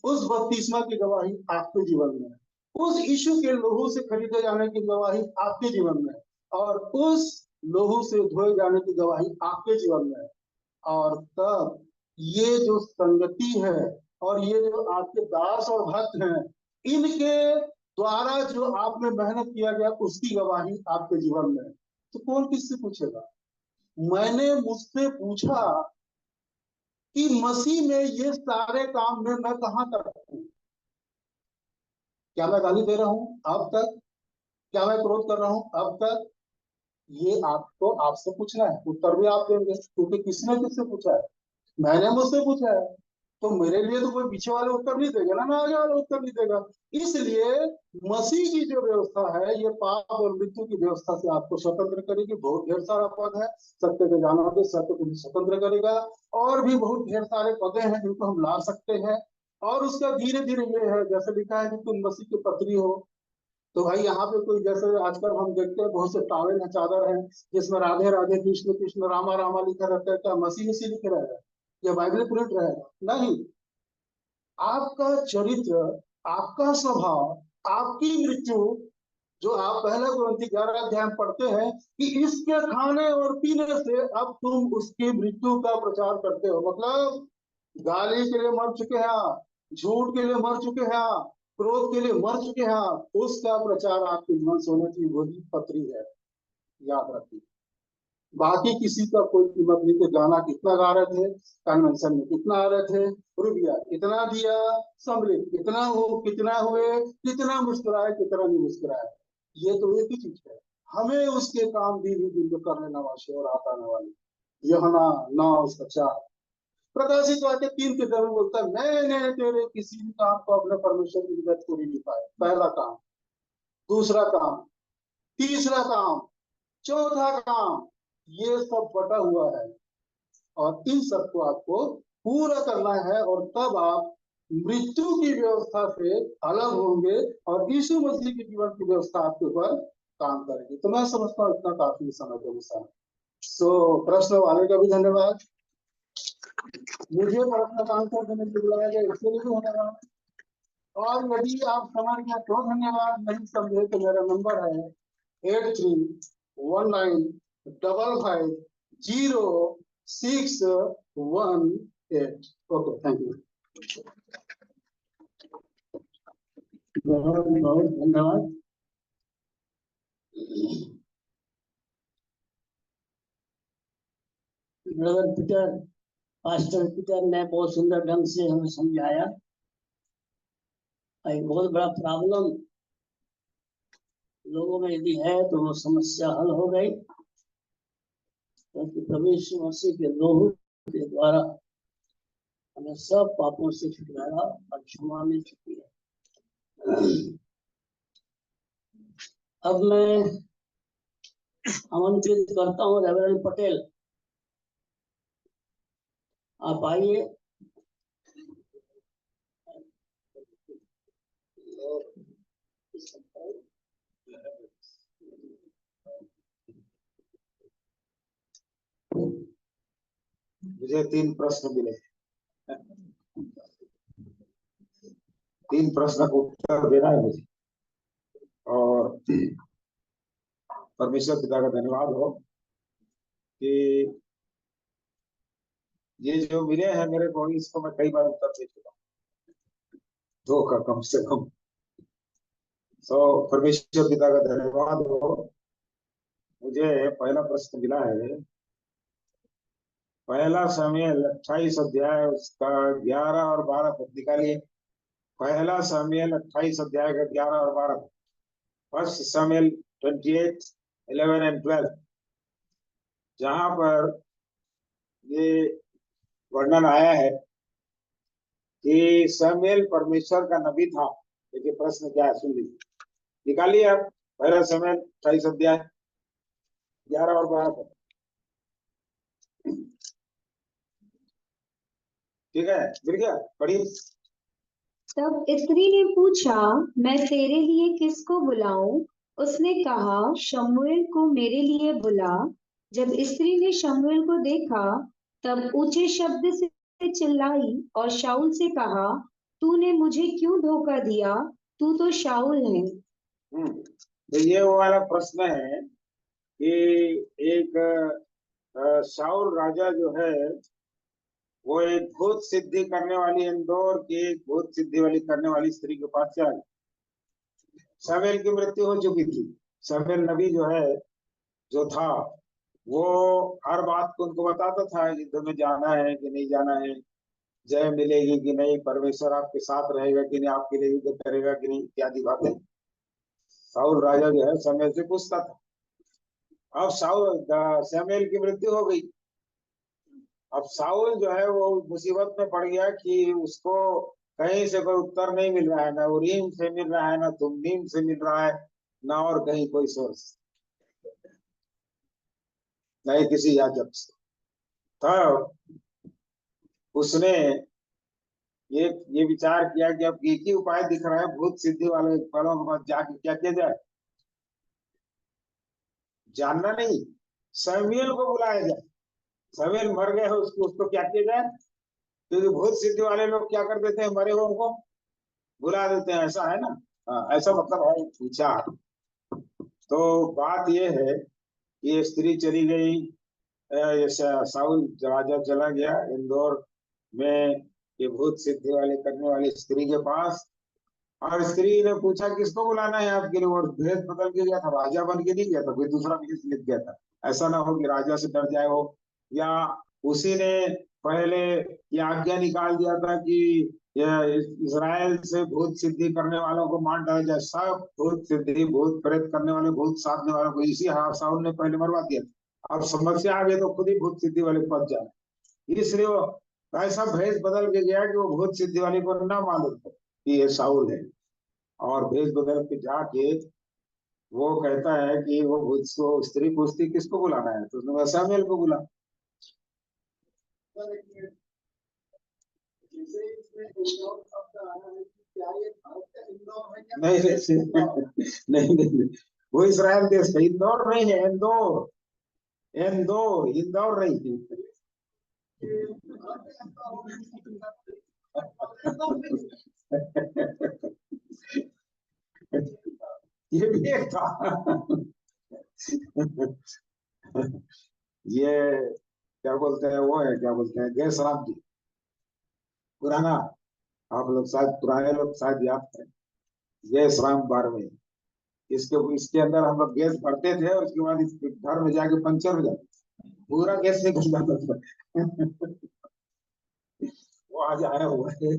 उस बपतिस्मा की गवाही आपके जीवन में, उस यीशु के लहू से खरीदे जाने की गवाही आपके जीवन में, और उस लहू से धोए जाने की गवाही आपके जीवन में। और तब ये जो संगति है और ये जो आपके दास और भक्त हैं, इनके द्वारा जो आप में मेहनत किया गया उसकी गवाही आपके जीवन में। तो कौन किससे पूछेगा? मैंने मुझसे पूछा कि मसीह में ये सारे काम में मैं कहां तक हूं। क्या मैं गाली दे रहा हूं अब तक? क्या मैं क्रोध कर रहा हूं अब तक? ये आपको आपसे पूछना है, उत्तर भी आप देंगे, क्योंकि किसने किससे पूछा है? मैंने मुझसे पूछा है, तो मेरे लिए तो कोई पीछे वाला उत्तर नहीं देगा ना, मैं आगे वाला उत्तर नहीं देगा। इसलिए मसीह की जो व्यवस्था है, ये पाप और मृत्यु की व्यवस्था से आपको स्वतंत्र करेगी। बहुत ढेर सारा पद है, सत्य को जानोगे सत्य को भी स्वतंत्र करेगा। और भी बहुत ढेर सारे पदे हैं जिनको हम ला सकते हैं। और उसका धीरे धीरे ये है, जैसे लिखा है कि तुम मसीह की पत्री हो। तो भाई यहाँ पे कोई, जैसे आजकल हम देखते हैं बहुत से टावेल है, चादर है, जिसमें राधे राधे कृष्ण कृष्ण रामा रामा लिखा रहता है, क्या मसीह मसीह लिखे रहेगा? या बाइबल प्रिंट रहेगा? नहीं। आपका चरित्र, आपका स्वभाव, आपकी मृत्यु, जो आप पहले कुरिन्थी 11 अध्याय में पढ़ते हैं कि इसके खाने और पीने से अब तुम उसकी मृत्यु का प्रचार करते हो। मतलब गाली के लिए मर चुके हैं आप, झूठ के लिए मर चुके हैं आप, क्रोध के लिए मर चुके हैं आप, उसका प्रचार आपके जीवन से होने की वही पत्री है, याद रखिए। बाकी किसी का कोई कीमत नहीं कि गाना कितना गा रहे थे, कन्वेंशन में कितना आ रहे थे, रुपया कितना दिया, सम्मिलित कितना हो, कितना हुए, कितना मुस्कुराए, कितना नहीं मुस्कुराए। ये तो एक ही चीज है, हमें उसके काम भी जिनको कर लेना वाले और आता ना वाले। यह ना उसका 4 प्रकाशित वाक्य 3 के दर बोलता है, मैंने तेरे किसी भी काम को अपने परमेश्वर की मदद पूरी नहीं पाया। पहला काम, दूसरा काम, तीसरा काम, चौथा काम, ये सब बटा हुआ है। और इन सबको आपको पूरा करना है, और तब आप मृत्यु की व्यवस्था से अलग होंगे और यीशु मसीह के जीवन की व्यवस्था आपके ऊपर काम करेगी। तो मैं समझता हूँ इतना काफी समय के अनुसार। सो प्रश्न वाले का भी धन्यवाद। मुझे प्रश्न का आंसर देने के लिए बुलाया गया, इसके लिए भी धन्यवाद। और यदि आप समझ गए तो धन्यवाद, नहीं समझे तो मेरा नंबर है 8319550618। Okay, thank you. बहुत बहुत धन्यवाद। ब्रदर पीटर, पास्टर पीटर ने बहुत सुंदर ढंग से हमें समझाया। एक बहुत बड़ा प्रॉब्लम लोगों में यदि है तो वो समस्या हल हो गई, क्योंकि प्रभु यीशु मसीह के लोहू के द्वारा हमें सब पापों से छुटकारा और क्षमा मिल चुकी है। अब मैं आमंत्रित करता हूँ रेवरेंड पटेल, आप आइए। मुझे 3 प्रश्न मिले, 3 प्रश्न को उत्तर देना है मुझे। और परमेश्वर पिता का धन्यवाद हो कि ये जो मिले हैं मेरे को, इसको मैं कई बार उत्तर दे चुका हूँ, 2 का कम से कम। तो परमेश्वर पिता का धन्यवाद हो। मुझे पहला प्रश्न मिला है, पहला सामुएल 28 अध्याय उसका 11 और 12 पद निकालिए। पहला सामुएल 28 अध्याय का 11 और 12। फर्स्ट सामुएल 28, 11 एंड 12, जहां पर ये वर्णन आया है कि सामुएल परमेश्वर का नबी था। देखिए प्रश्न क्या है, सुन लीजिए, निकालिए आप। पहला सामुएल 28 अध्याय 11 और 12 पद। ठीक है, मिल गया, पढ़िए। तब स्त्री ने पूछा, मैं तेरे लिए किसको बुलाऊं? उसने कहा, शमूएल को मेरे लिए बुला। जब स्त्री ने शमूएल को देखा, तब ऊंचे शब्द से चिल्लाई और शाऊल से कहा, तूने मुझे क्यों धोखा दिया? तू तो शाऊल है। तो ये वो वाला प्रश्न है कि एक शाऊल राजा जो है वो एक भूत सिद्धि करने वाली, इंदौर की एक भूत सिद्धि वाली करने वाली स्त्री के पास से आई। शमूएल की मृत्यु हो चुकी थी। शमूएल नबी जो है, जो था, वो हर बात को उनको बताता था, युद्ध में जाना है कि नहीं जाना है, जय मिलेगी कि नहीं, परमेश्वर आपके साथ रहेगा कि नहीं, आपके लिए युद्ध करेगा कि नहीं, इत्यादि बातें शाऊल राजा जो है शमूएल से पूछता था। अब शमूएल की मृत्यु हो गई। अब शाऊल जो है वो मुसीबत में पड़ गया कि उसको कहीं से कोई उत्तर नहीं मिल रहा है, ना उरीम से मिल रहा है, ना तुमीम से मिल रहा है, ना और कहीं कोई सोर्स, नहीं किसी याजक से। तब उसने ये विचार किया कि अब एक ही उपाय दिख रहा है, भूत सिद्धि वाले वालों के पास जाके क्या किया जाए, जानना नहीं, शमूएल को बुलाया जाए। शमूएल मर गए हो, उसको क्या किया जाए, क्योंकि भूत सिद्धि वाले लोग क्या कर देते हैं, मरे हुए को बुला देते हैं, ऐसा है ना। हाँ, ऐसा मतलब है विचार। तो बात ये है कि ये स्त्री चली गई, ये शाऊल राजा चला गया इंदौर में ये भूत सिद्धि वाले करने वाली स्त्री के पास, और स्त्री ने पूछा किसको बुलाना है आपके लिए, और भेष बदल के गया था, राजा बन के नहीं गया था, कोई दूसरा भेष लिख गया था। ऐसा ना हो कि राजा से डर जाए हो, या उसी ने पहले ये आज्ञा निकाल दिया था कि इजराइल से भूत सिद्धि करने वालों को मार डाला जाए, सब भूत सिद्धि भूत प्रेत करने वाले भूत साधने वालों को इसी शाऊल ने पहले मरवा दिया था। अब समस्या आ गई तो खुद ही भूत सिद्धि वाले पहुंच जाए, इसलिए वो ऐसा भेष बदल के गया कि वो भूत सिद्धि वाले को ना मालूम था कि ये शाऊल है, और भेष बदल के जाके वो कहता है कि वो भूत को, स्त्री पूछती किसको बुलाना है, तो उसने शमूएल को बुला। नहीं नहीं नहीं, वो इसराइल देश का इंदौर नहीं है, इंदौर, इंदौर इंदौर नहीं है। ये भी एक था। ये क्या बोलते हैं, वो है क्या बोलते हैं, गैस राम जी, पुराना, आप लोग शायद पुराने लोग शायद याद करें, गैस राम बारहवीं, इसके अंदर हम लोग गैस भरते थे और उसके बाद इस घर में जाके पंचर हो जाता, पूरा गैस निकल जाता था। वो आज आया हुआ है।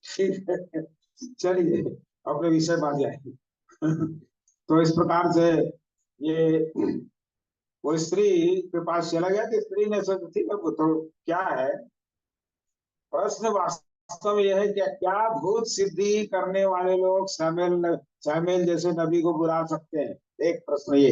ठीक है, चलिए अपने विषय पर जाए। तो इस प्रकार से ये वो स्त्री के पास चला गया, तो स्त्री ने सोचा ठीक है, तो क्या है प्रश्न, वास्तव में यह है कि क्या भूत सिद्धि करने वाले लोग शमूएल जैसे नबी को बुला सकते हैं, एक प्रश्न ये।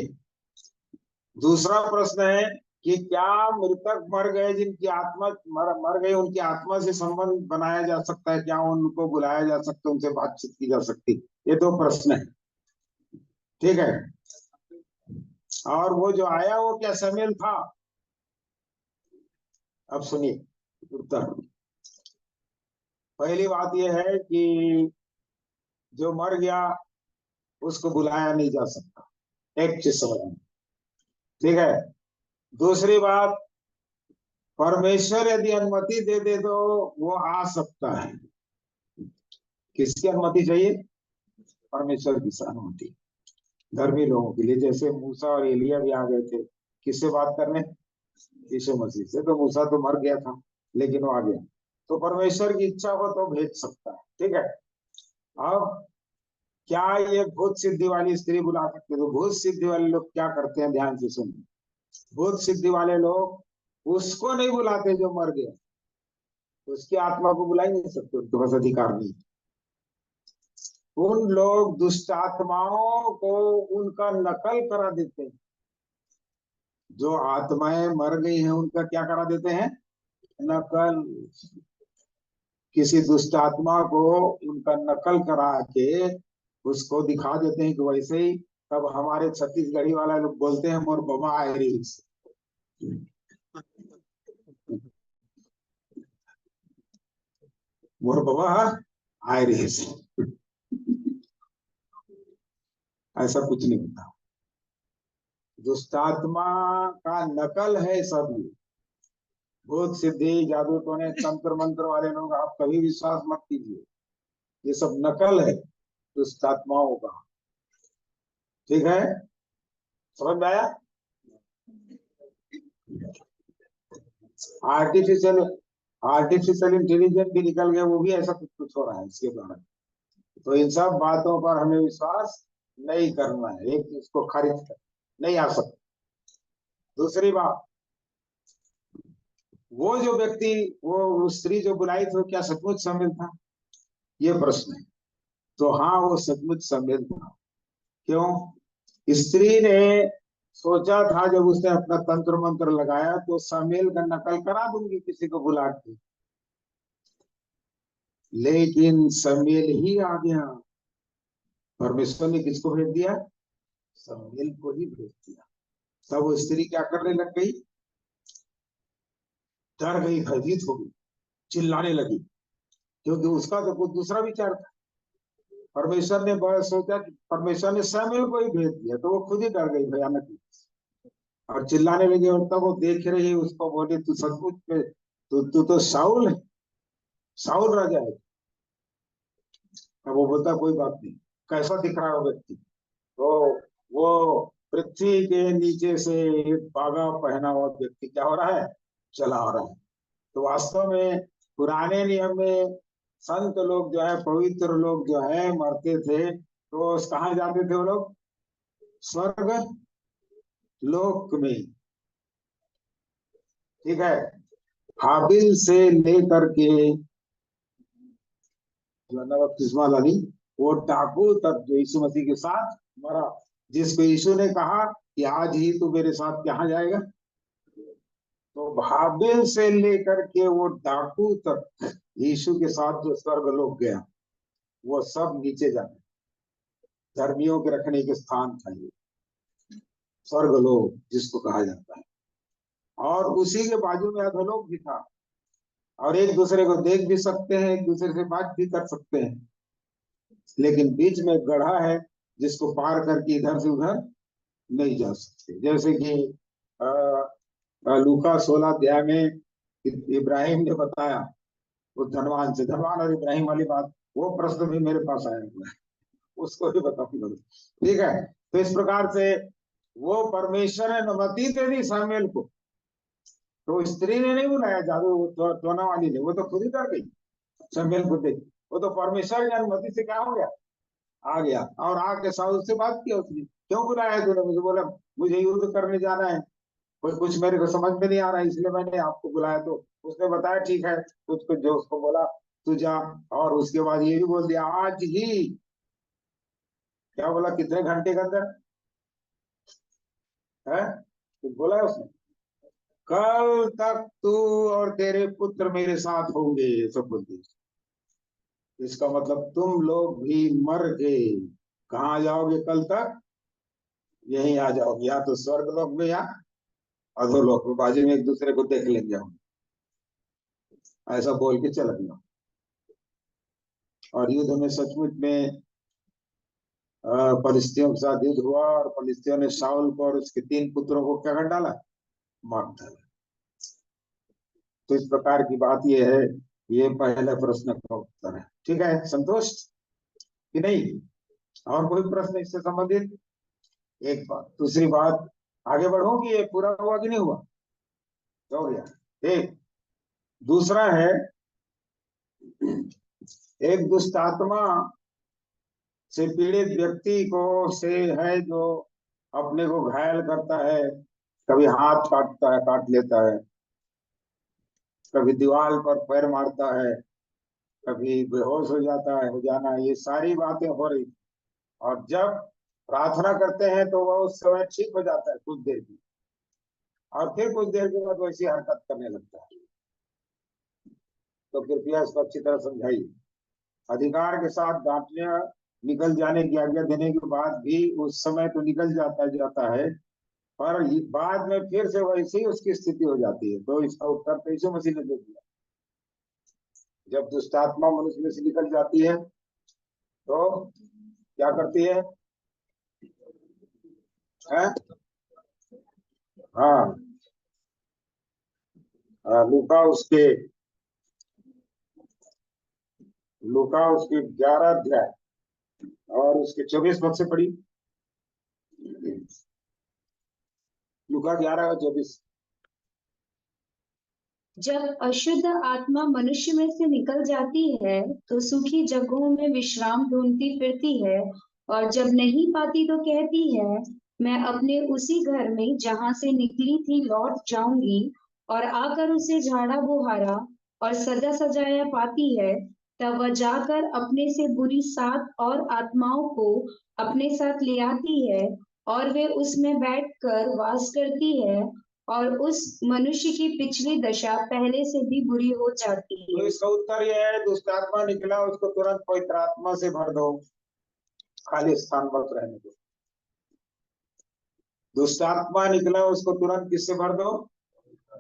दूसरा प्रश्न है कि क्या मृतक मर गए जिनकी आत्मा मर गई, उनकी आत्मा से संबंध बनाया जा सकता है, क्या उनको बुलाया जा सकता है, उनसे बातचीत की जा सकती, ये दो प्रश्न है। ठीक है, और वो जो आया वो क्या शमूएल था? अब सुनिए उत्तर। पहली बात यह है कि जो मर गया उसको बुलाया नहीं जा सकता, एक चीज समझना, ठीक है। दूसरी बात, परमेश्वर यदि अनुमति दे दे तो वो आ सकता है। किसकी अनुमति चाहिए? परमेश्वर की अनुमति, धर्मी लोगों के लिए, जैसे मूसा और एलिया भी आ गए थे, किससे बात करने? यीशु मसीह से। तो मूसा तो मर गया था लेकिन वो आ गया, तो परमेश्वर की इच्छा हो तो भेज सकता है, ठीक है। अब क्या ये भूत सिद्धि वाली स्त्री बुला सकते? तो भूत सिद्धि वाले लोग क्या करते हैं, ध्यान से सुनिए। भूत सिद्धि वाले लोग उसको नहीं बुलाते जो मर गया, उसकी आत्मा को बुला ही नहीं सकते, उनके पास अधिकार नहीं। उन लोग दुष्ट आत्माओं को उनका नकल करा देते हैं, जो आत्माएं मर गई हैं उनका क्या करा देते हैं? नकल। किसी दुष्ट आत्मा को उनका नकल करा के उसको दिखा देते हैं कि वैसे ही। तब हमारे छत्तीसगढ़ी वाला लोग बोलते हैं मोर बमा आए रही, मोर बमा आए रही। ऐसा कुछ नहीं होता, दुष्टात्मा का नकल है सब। भूत सिद्धि जादू टोने तंत्र मंत्र वाले लोग आप कभी विश्वास मत कीजिए, ये सब नकल है दुष्टात्माओं का, ठीक है, समझ में आया? आर्टिफिशियल आर्टिफिशियल इंटेलिजेंस भी निकल गया, वो भी ऐसा कुछ हो रहा है इसके द्वारा। तो इन सब बातों पर हमें विश्वास नहीं करना है, एक इसको खारिज कर नहीं आ सकता। दूसरी बात, वो जो व्यक्ति, वो स्त्री जो बुलाई थी, वो क्या सचमुच शामिल था, ये प्रश्न है। तो हाँ, वो सचमुच शामिल था। क्यों? स्त्री ने सोचा था जब उसने अपना तंत्र मंत्र लगाया तो शामिल का नकल करा दूंगी किसी को बुला के, लेकिन शामिल ही आ गया। परमेश्वर ने किसको भेज दिया? शामिल को ही भेज दिया। तब वो स्त्री क्या करने लग गई? डर गई, भयभीत हो गई, चिल्लाने लगी, क्योंकि उसका तो कुछ दूसरा विचार था। परमेश्वर ने सोचा कि परमेश्वर ने शामिल को ही भेज दिया, तो वो खुद ही डर गई भयानक, और चिल्लाने लगी। और तब वो देख रही, उसको बोले, तू सचमुच में तू तो शाऊल है, शाऊल राजा है। अब वो बोलता कोई बात नहीं, कैसा दिख रहा है वो व्यक्ति? तो वो पृथ्वी के नीचे से बागा पहना हुआ व्यक्ति क्या हो रहा है? चला आ रहा है। तो वास्तव में पुराने नियम में संत लोग जो है, पवित्र लोग जो है, मरते थे तो कहाँ जाते थे वो लोग? स्वर्ग लोक में। ठीक है, हाबिल से लेकर के जो बपतिस्मा वाली, वो डाकू तक जो यीशु मसीह के साथ मरा, जिसको यीशु ने कहा कि आज ही तू मेरे साथ कहाँ जाएगा। तो हाबिल से लेकर के वो डाकू तक यीशु के साथ जो स्वर्ग लोग गया, वो सब नीचे जाते, धर्मियों के रखने के स्थान था ये स्वर्ग लोग जिसको कहा जाता है। और उसी के बाजू में अधोलोक भी था, और एक दूसरे को देख भी सकते हैं, एक दूसरे से बात भी कर सकते हैं, लेकिन बीच में गढ़ा है जिसको पार करके इधर से उधर नहीं जा सकते। जैसे कि लूका 16 अध्याय में इब्राहिम ने बताया, वो धनवान से, धनवान और इब्राहिम वाली बात, वो प्रश्न भी मेरे पास आया हुआ है, उसको भी बताऊंगा। ठीक है, तो इस प्रकार से वो परमेश्वर ने अनुमति दे दी शामिल को, तो स्त्री ने नहीं बुलाया, जादू टोना वाली ने, वो तो खुद ही डर गई शामिल को देख। वो तो परमेश्वर की अनुमति से क्या हो गया? आ गया, और आके साउल से बात किया उसने, क्यों बुलाया तूने मुझे? बोला मुझे युद्ध करने जाना है, कोई कुछ मेरे को समझ में नहीं आ रहा है, इसलिए मैंने आपको बुलाया। तो उसने बताया ठीक है, कुछ कुछ जो उसको बोला तू जा, और उसके बाद ये भी बोल दिया आज ही, क्या बोला, कितने घंटे के अंदर है, कुछ बोला है उसने, कल तक तू और तेरे पुत्र मेरे साथ होंगे, सब बोल दिया। इसका मतलब तुम लोग भी मर गए, कहाँ जाओगे कल तक? यहीं आ जाओगे, या तो स्वर्ग लोक में या अधोलोक में, बाजू में एक दूसरे को देख लेंगे हम, ऐसा बोल के चल गया। और युद्ध में सचमुच में फलिस्तियों के साथ युद्ध हुआ, और फलिस्तियों ने शाऊल को और उसके 3 पुत्रों को क्या कर डाला? मार डाला। तो इस प्रकार की बात ये है, ये पहले प्रश्न का उत्तर है। ठीक है, संतुष्ट कि नहीं? और कोई प्रश्न इससे संबंधित? एक बात। दूसरी बात, आगे बढ़ो कि ये पूरा हुआ कि नहीं हुआ? हो गया। एक दूसरा है, एक दुष्ट आत्मा से पीड़ित व्यक्ति को से है जो अपने को घायल करता है, कभी हाथ काटता है, काट लेता है, कभी दीवार पर पैर मारता है, कभी बेहोश हो जाता है, हो जाना, ये सारी बातें हो रही। और जब प्रार्थना करते हैं तो वह उस समय ठीक हो जाता है कुछ देर की, और फिर कुछ देर के बाद वैसी हरकत करने लगता है। तो कृपया इसको अच्छी तरह समझाइए। अधिकार के साथ डांटने, निकल जाने की आज्ञा देने के बाद भी उस समय तो निकल जाता है, पर बाद में फिर से वैसे ही उसकी स्थिति हो जाती है। तो इसका उत्तर तो यीशु मसीह ने दे दिया। जब दुष्टात्मा मनुष्य में से निकल जाती है तो क्या करती है? हाँ, लूका उसके 11 अध्याय और उसके 24 पद से पढ़ी। लूका 11 और 24। जब अशुद्ध आत्मा मनुष्य में से निकल जाती है तो सूखी जगहों में विश्राम ढूंढती फिरती है, और जब नहीं पाती तो कहती है, मैं अपने उसी घर में जहां से निकली थी लौट जाऊंगी और आकर उसे झाड़ा बुहारा और सजा सजाया पाती है, तब वह जाकर अपने से बुरी 7 और आत्माओं को अपने साथ ले आती है और वे उसमें बैठकर वास करती है और उस मनुष्य की पिछली दशा पहले से भी बुरी हो जाती तो है। इसका उत्तर यह है, दुष्ट आत्मा निकला उसको तुरंत पवित्र आत्मा से भर दो, खाली स्थान मत रहने दो। दुष्ट आत्मा निकला उसको तुरंत किससे भर दो?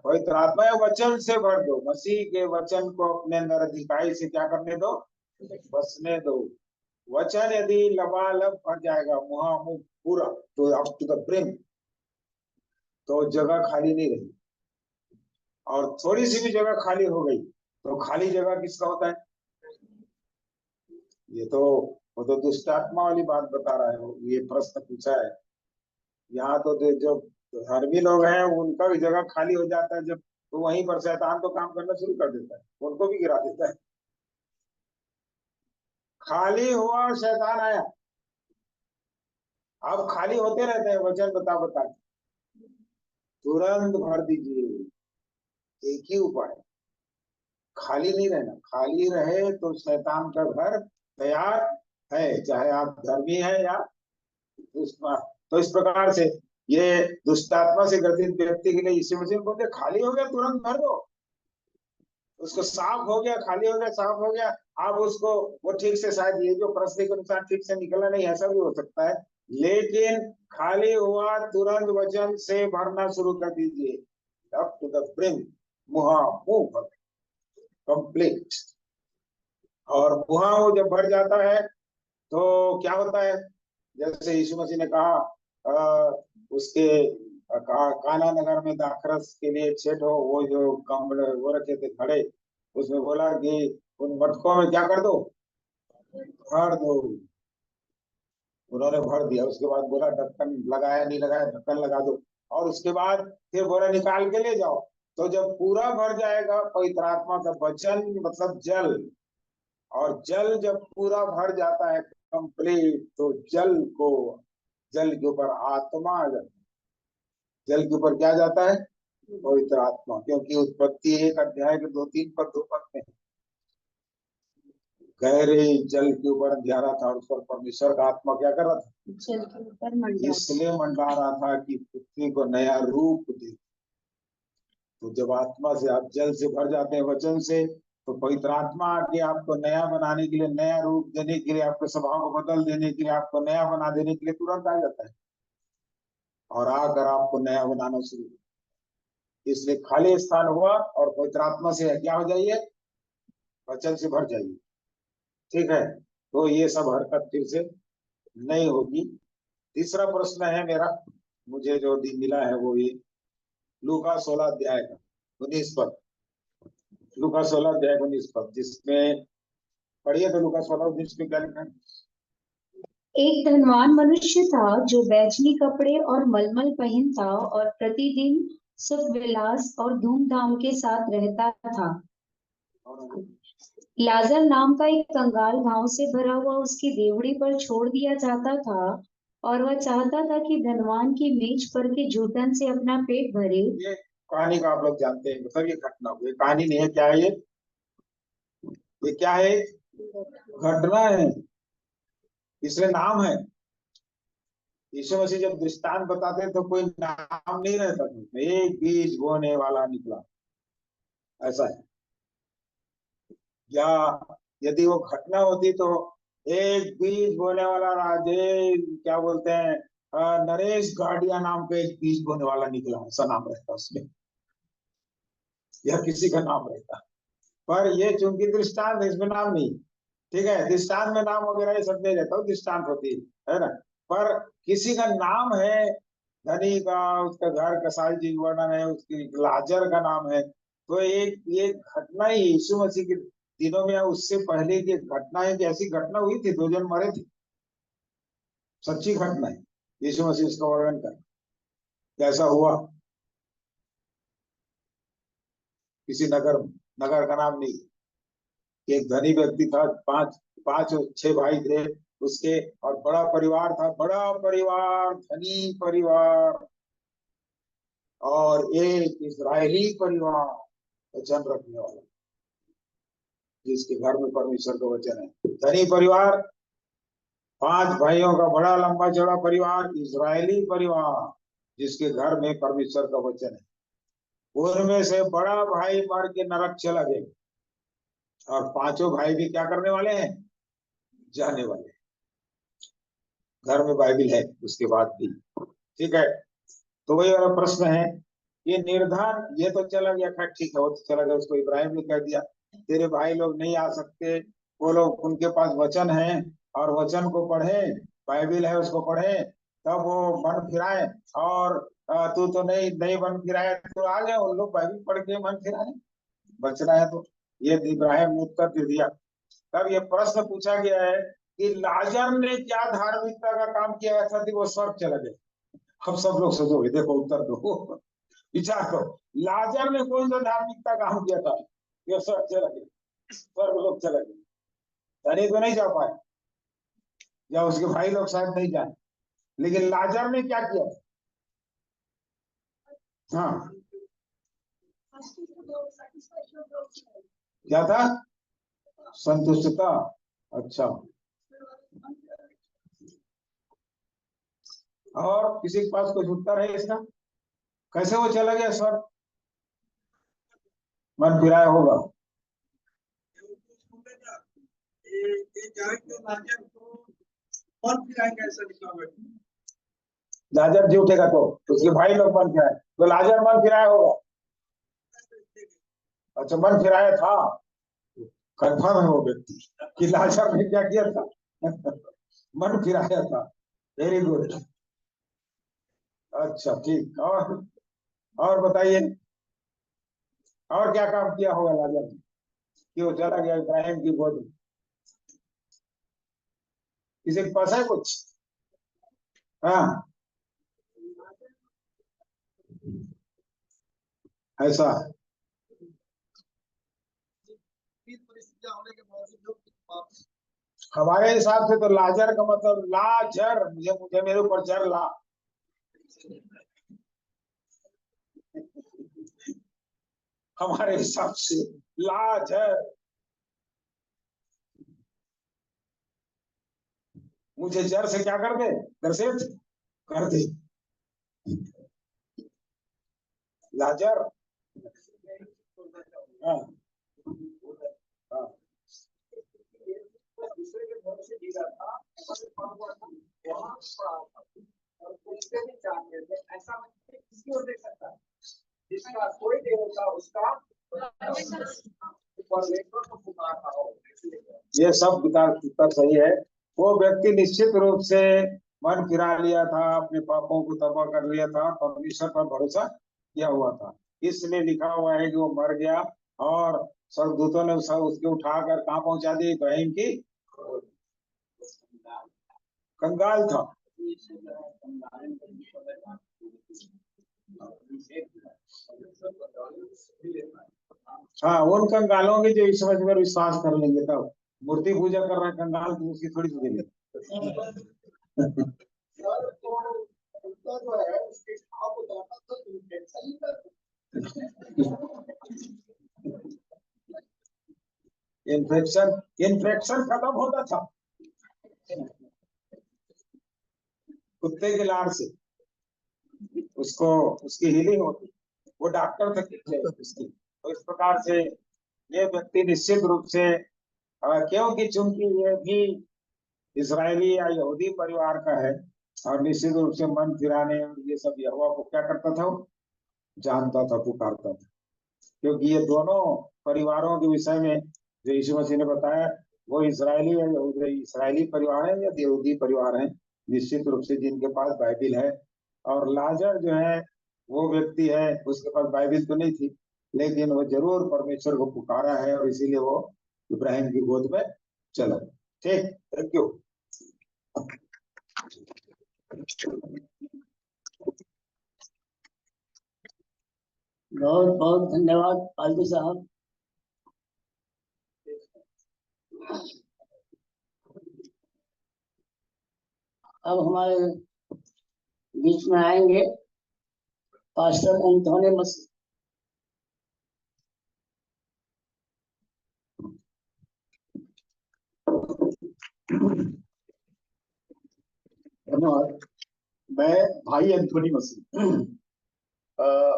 पवित्र आत्मा या वचन से भर दो। मसीह के वचन को अपने अंदर अधिकाई से क्या करने दो? बसने दो। वचन यदि लबालब भर जाएगा मुहामुह पूरा, तो अप टू द ब्रिम, तो जगह खाली नहीं रही। और थोड़ी सी भी जगह खाली हो गई तो खाली जगह किसका होता है? ये तो वो तो दुष्ट आत्मा वाली बात बता रहा है। ये प्रश्न पूछा है यहाँ तो जो धर्मी लोग हैं उनका भी जगह खाली हो जाता है, जब तो वहीं पर शैतान तो काम करना शुरू कर देता है, उनको भी गिरा देता है। खाली हुआ और शैतान आया। अब खाली होते रहते हैं वचन बता बता के, तुरंत भर दीजिए। एक ही उपाय, खाली नहीं रहना। खाली रहे तो शैतान का घर तैयार है, चाहे आप धर्मी है या तो इस प्रकार से ये दुष्टात्मा से ग्रसित व्यक्ति के लिए यीशु मसीह बोलते खाली हो गया तुरंत भर दो। उसको साफ हो गया, खाली हो गया, साफ हो गया। आप उसको वो ठीक से, शायद ये जो प्रश्न के अनुसार ठीक से निकला नहीं, ऐसा भी हो सकता है, लेकिन खाली हुआ तुरंत वचन से भरना शुरू कर दीजिए। अप टू द ब्रिम, मुंह भर कंप्लीट। और मुंह जब भर जाता है तो क्या होता है? जैसे यीशु मसीह ने कहा उसके काना नगर में दाखरस के लिए छेद हो, वो जो कमरे वो रखे थे खड़े, उसमें बोला कि उन मटकों में क्या कर दो? भर दो। उन्होंने भर दिया। उसके बाद बोला ढक्कन लगाया नहीं लगाया, ढक्कन लगा दो। और उसके बाद फिर बोला निकाल के ले जाओ। तो जब पूरा भर जाएगा पवित्र आत्मा का वचन मतलब जल, और जल जब पूरा भर जाता है कंप्लीट, तो जल के ऊपर आत्मा आ जाता है। जल के ऊपर क्या जाता है? पवित्र आत्मा। क्योंकि उत्पत्ति 1 अध्याय के 2-3 पद 2 पद में गहरे जल के ऊपर अंधियारा था और उस पर परमेश्वर का आत्मा क्या कर रहा था? जल के ऊपर मंडरा, इसलिए मंडरा रहा था कि पृथ्वी को नया रूप दे। तो जब आत्मा से आप जल से भर जाते हैं वचन से, तो पवित्र आत्मा आके आपको नया बनाने के लिए, नया रूप देने के लिए, आपके स्वभाव को बदल देने के लिए, आपको नया बना देने के लिए तुरंत आ जाता है और आकर आपको नया बनाना शुरू। इसलिए खाली स्थान हुआ और पवित्र आत्मा से क्या हो जाइए? वचन से भर जाइए। ठीक है, तो ये सब हरकत फिर से नहीं होगी। तीसरा प्रश्न है मेरा, मुझे जो दिन मिला है वो ये लूका 16 अध्याय का 19 पद। लूका 16 अध्याय 19 पद, जिसमें पढ़िए तो लूका 16:19 में क्या लिखा है? एक धनवान मनुष्य था जो बैजनी कपड़े और मलमल पहनता और प्रतिदिन सुख विलास और धूमधाम के साथ रहता था। लाजर नाम का एक कंगाल घाव से भरा हुआ उसकी देवड़ी पर छोड़ दिया जाता था और वह चाहता था कि धनवान की मेज पर के जूठन से अपना पेट भरे। ये कहानी का आप लोग जानते हैं, मतलब ये घटना, ये कहानी नहीं है। क्या है ये क्या है? घटना है, इसलिए नाम है। यीशु मसीह जब दृष्टांत बताते तो कोई नाम नहीं रहता था, एक बीज बोने वाला निकला, ऐसा है। या यदि वो घटना होती तो एक बीज बोने वाला राजे, क्या बोलते हैं, नरेश गाड़िया नाम का एक बीज बोने वाला निकला, ऐसा नाम रहता उसमें, या किसी का नाम रहता। पर ये चूंकि दृष्टांत है, इसमें नाम नहीं। ठीक है, दृष्टांत में नाम वगैरह ये सब नहीं रहता, दृष्टांत होती है ना। पर किसी का नाम है, धनी का, उसका घर का सारी चीज वर्णन है, उसकी लाजर का नाम है। तो ये घटना ही यीशु मसीह के दिनों में, उससे पहले की घटना है कि ऐसी घटना हुई थी, 2 जन मरे थे, सच्ची घटना है। यीशु मसीह उसका वर्णन कर कैसा हुआ किसी नगर का नाम नहीं। एक धनी व्यक्ति था, 5-6 भाई थे, उसके, और बड़ा परिवार था, बड़ा परिवार, धनी परिवार, और एक इजरायली परिवार, वचन रखने वाला, जिसके घर में परमेश्वर का वचन है। धनी परिवार, 5 भाइयों का बड़ा लंबा चौड़ा परिवार, इजरायली परिवार, जिसके घर में परमेश्वर का वचन है। उनमें से बड़ा भाई मर के नरक चला गया, और 5 भाई भी क्या करने वाले हैं? जाने वाले। घर में बाइबिल है उसके बाद भी, ठीक है। तो वही वाला प्रश्न है, ये निर्धन, ये तो चला गया, खैर ठीक है, वो तो चला गया, उसको इब्राहिम ने कह दिया तेरे भाई लोग नहीं आ सकते, वो लोग, उनके पास वचन है, और वचन को पढ़े, बाइबिल है उसको पढ़े, तब वो मन फिराए, और तू तो नहीं मन फिराए, तो आ गए उन लोग बाइबिल पढ़ के मन फिराए, बचना है तो। ये इब्राहिम ने उत्तर दे दिया। तब ये प्रश्न पूछा गया है कि लाजर ने क्या धार्मिकता का काम किया, ऐसा थी वो स्वर्ग चला गया। अब सब लोग सोचोगे, देखो उत्तर दो, विचार करो, लाजर ने कौन सा धार्मिकता काम किया था, ये स्वर्ग चला गया, स्वर्ग लोग चला गया। धनी तो नहीं जा पाए, या उसके भाई लोग शायद नहीं जाए, लेकिन लाजर ने क्या किया? हाँ, क्या था? संतुष्टता। अच्छा, और किसी के पास कुछ उत्तर है इसका? कैसे वो चला गया स्वर्ग? मन फिराया होगा। लाजर जी उठेगा तो उसके भाई लोग मन फिराए, तो लाजर मन फिराया होगा। अच्छा, मन फिराया था, कंफर्म है वो व्यक्ति कि लाजर ने क्या किया था? मन फिराया था। Very good. अच्छा ठीक, और बताइए, और क्या काम किया होगा लाजर ने कि वो चला गया इब्राहिम की गोद में? किसी के पास है कुछ? हाँ, ऐसा हमारे हिसाब से तो लाजर का मतलब लाजर, मुझे मेरे ऊपर जर ला। हमारे हिसाब से लाजर, मुझे जर से क्या कर दे, ग्रसित कर दे, लाजर। हाँ, हाँ, जिसका कोई देवता उसका ये सब उत्तर सही है। वो व्यक्ति निश्चित रूप से मन फिरा लिया था, अपने पापों को तबाह कर लिया था, परमेश्वर पर भरोसा किया हुआ था, इसलिए लिखा हुआ है कि वो मर गया, और स्वर्गदूतों ने उसके उठाकर कहाँ पहुंचा दिया? इब्राहिम की कंगाल था। हाँ, उन कंगालों की जो इस समझ पर विश्वास कर लेंगे, तब मूर्ति पूजा कर रहे हैं कंगाल, तो उसकी थोड़ी सुधेंगे। इन्फेक्शन इन्फेक्शन खत्म होता था कुत्ते के लार से, उसको उसकी हीलिंग होती, वो डॉक्टर थे उसकी। तो इस प्रकार से ये व्यक्ति निश्चित रूप से, क्योंकि चूंकि ये भी इजरायली या यहूदी परिवार का है, और निश्चित रूप से मन फिराने और ये सब यहोवा को क्या करता था, वो जानता था, पुकारता था, क्योंकि ये दोनों परिवारों के विषय में जो यीशु मसीह ने बताया, वो इजरायली या इजरायली परिवार है या यहूदी परिवार है, निश्चित रूप से जिनके पास बाइबिल है। और लाजर जो है वो व्यक्ति है, उसके पास बाइबिल तो नहीं थी, लेकिन वो जरूर परमेश्वर को पुकारा है, और इसीलिए वो इब्राहिम की गोद में चला। ठीक, थैंक यू। बहुत बहुत धन्यवाद पालतू साहब। अब हमारे बीच में आएंगे पास्टर एंथोनी मसीह। धन्यवाद। मैं भाई एंथोनी मसीह,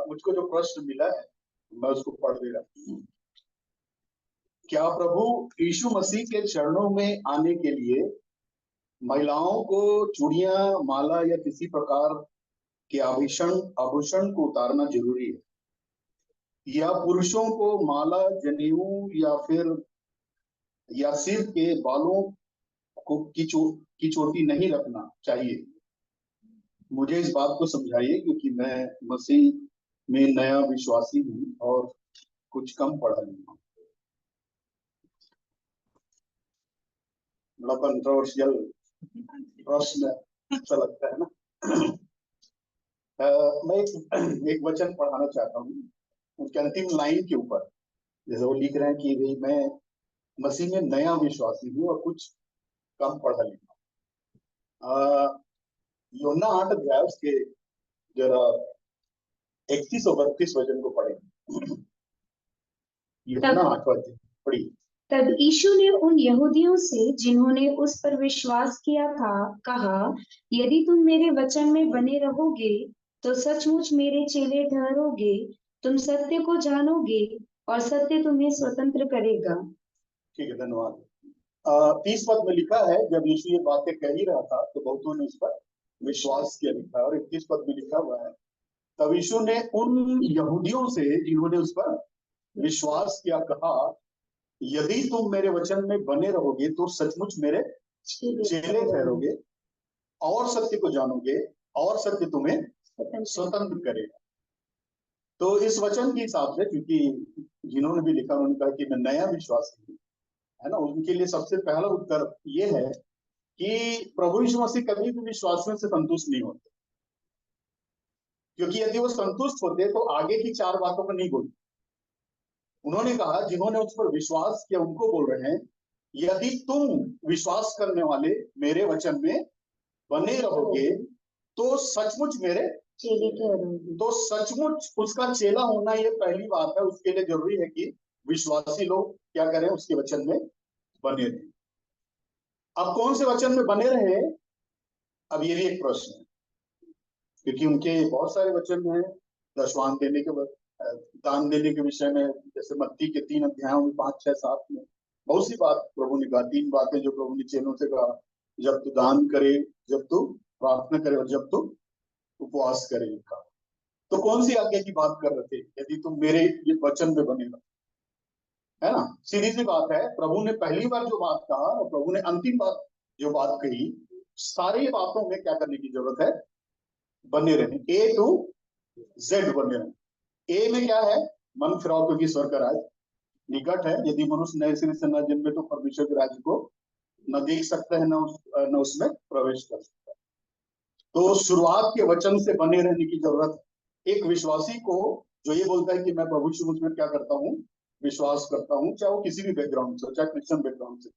मुझको जो प्रश्न मिला है मैं उसको पढ़ दे रहा हूँ। क्या प्रभु यीशु मसीह के चरणों में आने के लिए महिलाओं को चूड़ियां, माला या किसी प्रकार के आभूषण को उतारना जरूरी है, या पुरुषों को माला, जनेऊ या सिर के बालों को की चोटी नहीं रखना चाहिए? मुझे इस बात को समझाइए, क्योंकि मैं मसीह में नया विश्वासी हूँ और कुछ कम पढ़ा लिखा हूँ। बड़ा कंट्रोवर्शियल प्रश्न अच्छा लगता है ना। मैं एक वचन पढ़ाना चाहता हूँ उसके अंतिम लाइन के ऊपर। जैसे वो लिख रहे हैं कि भाई मैं मसीह में नया विश्वासी हूँ और कुछ कम पढ़ा लिखा हूँ। यूहन्ना 8 अध्याय उसके जरा 31 और 32 वचन को पढ़े। यूहन्ना 8 अध्याय पढ़िए। तब यीशु ने उन यहूदियों से जिन्होंने उस पर विश्वास किया था कहा, यदि तुम मेरे वचन में बने रहोगे तो सचमुच मेरे चेले ठहरोगे, तुम सत्य को जानोगे और सत्य तुम्हें स्वतंत्र करेगा। ठीक है, धन्यवाद। 30 पद में लिखा है, जब यीशु ये बातें कह ही रहा था तो बहुतों ने उस पर विश्वास किया, लिखा है। और 31 पद में लिखा हुआ है, तब यीशु ने उन यहूदियों से जिन्होंने उस पर विश्वास किया कहा, यदि तुम मेरे वचन में बने रहोगे तो सचमुच मेरे चेले ठहरोगे और सत्य को जानोगे और सत्य तुम्हें स्वतंत्र करेगा। तो इस वचन के हिसाब से, क्योंकि जिन्होंने भी लिखा उन्होंने कहा कि मैं नया विश्वासी हूँ, है ना, उनके लिए सबसे पहला उत्तर ये है कि प्रभु यीशु मसीह कभी भी विश्वासियों से संतुष्ट नहीं होते, क्योंकि यदि वो संतुष्ट होते तो आगे की 4 बातों को नहीं बोलते। उन्होंने कहा जिन्होंने उस पर विश्वास किया उनको बोल रहे हैं, यदि तुम विश्वास करने वाले मेरे वचन में बने रहोगे तो सचमुच मेरे चेले ठहरोगे। तो सचमुच उसका चेला होना ये पहली बात है। उसके लिए जरूरी है कि विश्वासी लोग क्या करें, उसके वचन में बने रहें। अब कौन से वचन में बने रहे, अब ये भी एक प्रश्न है, क्योंकि उनके बहुत सारे वचन हैं। दशवान देने के दान देने के विषय में, जैसे मत्ती के 3 अध्यायों में 5, 6, 7 में बहुत सी बात प्रभु ने कहा। 3 बातें जो प्रभु ने चेलों से कहा, जब तू दान करे, जब तू प्रार्थना करे और जब तू उपवास करे। लिखा तो कौन सी आज्ञा की बात कर रहे थे? यदि तुम मेरे ये वचन में बने रहो, है ना, सीधी सी बात है। प्रभु ने पहली बार जो बात कहा और प्रभु ने अंतिम बात जो बात कही, सारी बातों में क्या करने की जरूरत है? बने रहने, A to Z बने रहने। ए में क्या है? मन फिराओ क्योंकि स्वर्ग का राज निकट है। यदि मनुष्य नए सिरे से न जन्मे तो परमेश्वर के राज्य को न देख सकता है, न उसमें प्रवेश कर सकता है। तो शुरुआत के वचन से बने रहने की जरूरत है एक विश्वासी को, जो ये बोलता है कि मैं प्रभु यीशु में क्या करता हूँ, विश्वास करता हूँ, चाहे वो किसी भी बैकग्राउंड से, चाहे क्रिश्चियन बैकग्राउंड से।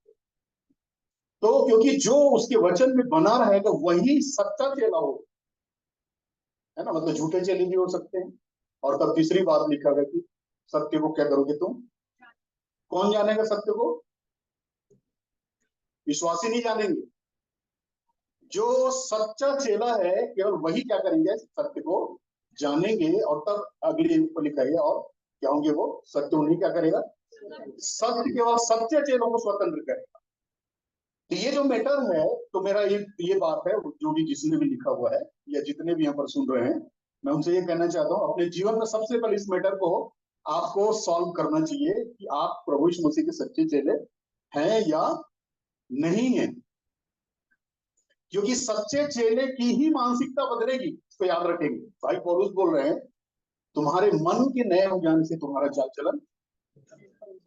तो क्योंकि जो उसके वचन में बना रहेगा वही सच्चा चेला हो, है ना, मतलब झूठे चेले भी हो सकते हैं। और तब तीसरी बात लिखा गया कि सत्य को क्या करोगे तुम? कौन जानेगा सत्य को? विश्वासी नहीं जानेंगे। जो सच्चा चेला है केवल वही क्या करेंगे? सत्य को जानेंगे। और तब अगली को लिखा गया, और क्या होंगे वो? सत्य उन्हीं क्या करेगा? सत्य केवल सच्चे चेलों को स्वतंत्र करेगा। तो ये जो मैटर है, तो मेरा ये बात है, जो भी जिसने भी लिखा हुआ है या जितने भी यहाँ पर सुन रहे हैं, मैं उनसे ये कहना चाहता हूँ, अपने जीवन में सबसे पहले इस मैटर को आपको सॉल्व करना चाहिए कि आप प्रभु यीशु मसीह के सच्चे चेले हैं या नहीं है। क्योंकि सच्चे चेले की ही मानसिकता बदलेगी, इसको याद रखेंगे। भाई पौलुस बोल रहे हैं, तुम्हारे मन के नए हो जाने से तुम्हारा चाल चलन।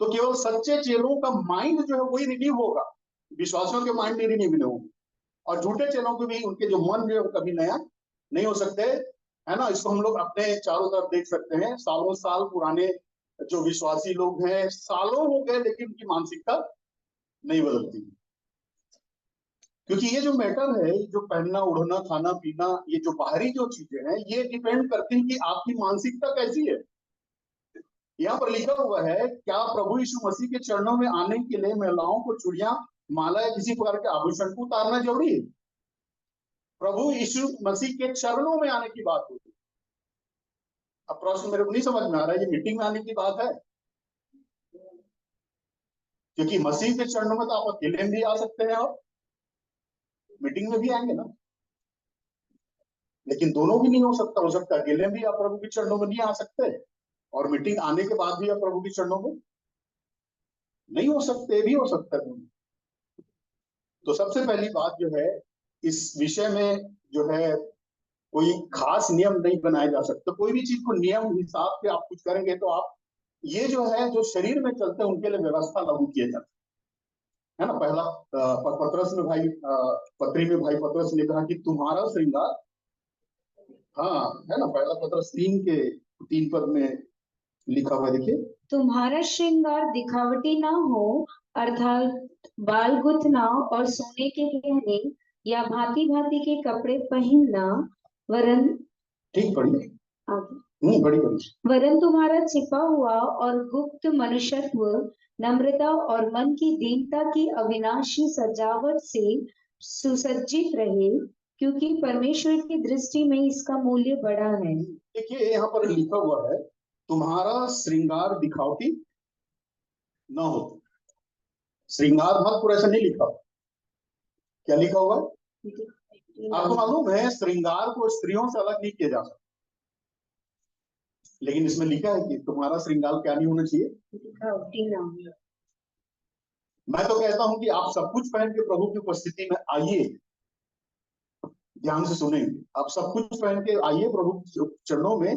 तो केवल सच्चे चेलों का माइंड जो है वही रिन्यू होगा, विश्वासियों के माइंड नहीं रिन्यू होंगे। और झूठे चेलों के भी उनके जो मन जो है कभी नया नहीं हो सकते, है ना। इसको हम लोग अपने चारों तरफ देख सकते हैं। सालों साल पुराने जो विश्वासी लोग हैं, सालों हो गए लेकिन उनकी मानसिकता नहीं बदलती। क्योंकि ये जो मैटर है, जो पहनना ओढ़ना खाना पीना, ये जो बाहरी जो चीजें हैं, ये डिपेंड करती हैं कि आपकी मानसिकता कैसी है। यहाँ पर लिखा हुआ है, क्या प्रभु यीशु मसीह के चरणों में आने के लिए महिलाओं को चूड़ियां, माला या किसी प्रकार के आभूषण को उतारना जरूरी है? प्रभु यीशु मसीह के चरणों में आने की बात होती है। अब प्रश्न मेरे को नहीं समझ में आ रहा है, ये मीटिंग में आने की बात है? क्योंकि मसीह के चरणों में तो आप अकेले भी आ सकते हैं और मीटिंग में भी आएंगे ना, लेकिन दोनों भी नहीं हो सकता अकेले भी आप प्रभु के चरणों में नहीं आ सकते और मीटिंग आने के बाद भी आप प्रभु के चरणों में नहीं हो सकते, भी हो सकता है। तो सबसे पहली बात जो है, इस विषय में जो है कोई खास नियम नहीं बनाया जा सकता। कोई भी चीज को नियम हिसाब से आप कुछ करेंगे तो आप, ये जो है जो शरीर में चलते हैं उनके लिए व्यवस्था लागू किया जाता है ना। पहला पत्रस में भाई पत्री में भाई पत्रस ने कहा कि तुम्हारा श्रृंगार, हाँ है ना, पहला पत्रस 3 पद में लिखा हुआ, देखिए, तुम्हारा श्रृंगार दिखावटी ना हो, अर्थात बाल गुथना और सोने के गहने या भांति भांति के कपड़े पहनना, वरन ठीक पढ़िए, आगे बड़ी वरन तुम्हारा छिपा हुआ और गुप्त मनुष्यत्व नम्रता और मन की दीनता की अविनाशी सजावट से सुसज्जित रहे, क्योंकि परमेश्वर की दृष्टि में इसका मूल्य बड़ा है। देखिए यहाँ पर लिखा हुआ है, तुम्हारा श्रृंगार दिखावटी ना हो। श्रृंगार भागपुर ऐसा नहीं लिखा, क्या लिखा हुआ है? आपको मालूम है श्रृंगार को स्त्रियों से अलग नहीं किया जा सकता, लेकिन इसमें लिखा है कि तुम्हारा श्रृंगार क्या नहीं होना चाहिए, दिखावटी ना हो। मैं तो कहता हूं कि आप सब कुछ पहन के प्रभु की उपस्थिति में आइए, ध्यान से सुनेंगे, आप सब कुछ पहन के आइए प्रभु के चरणों में।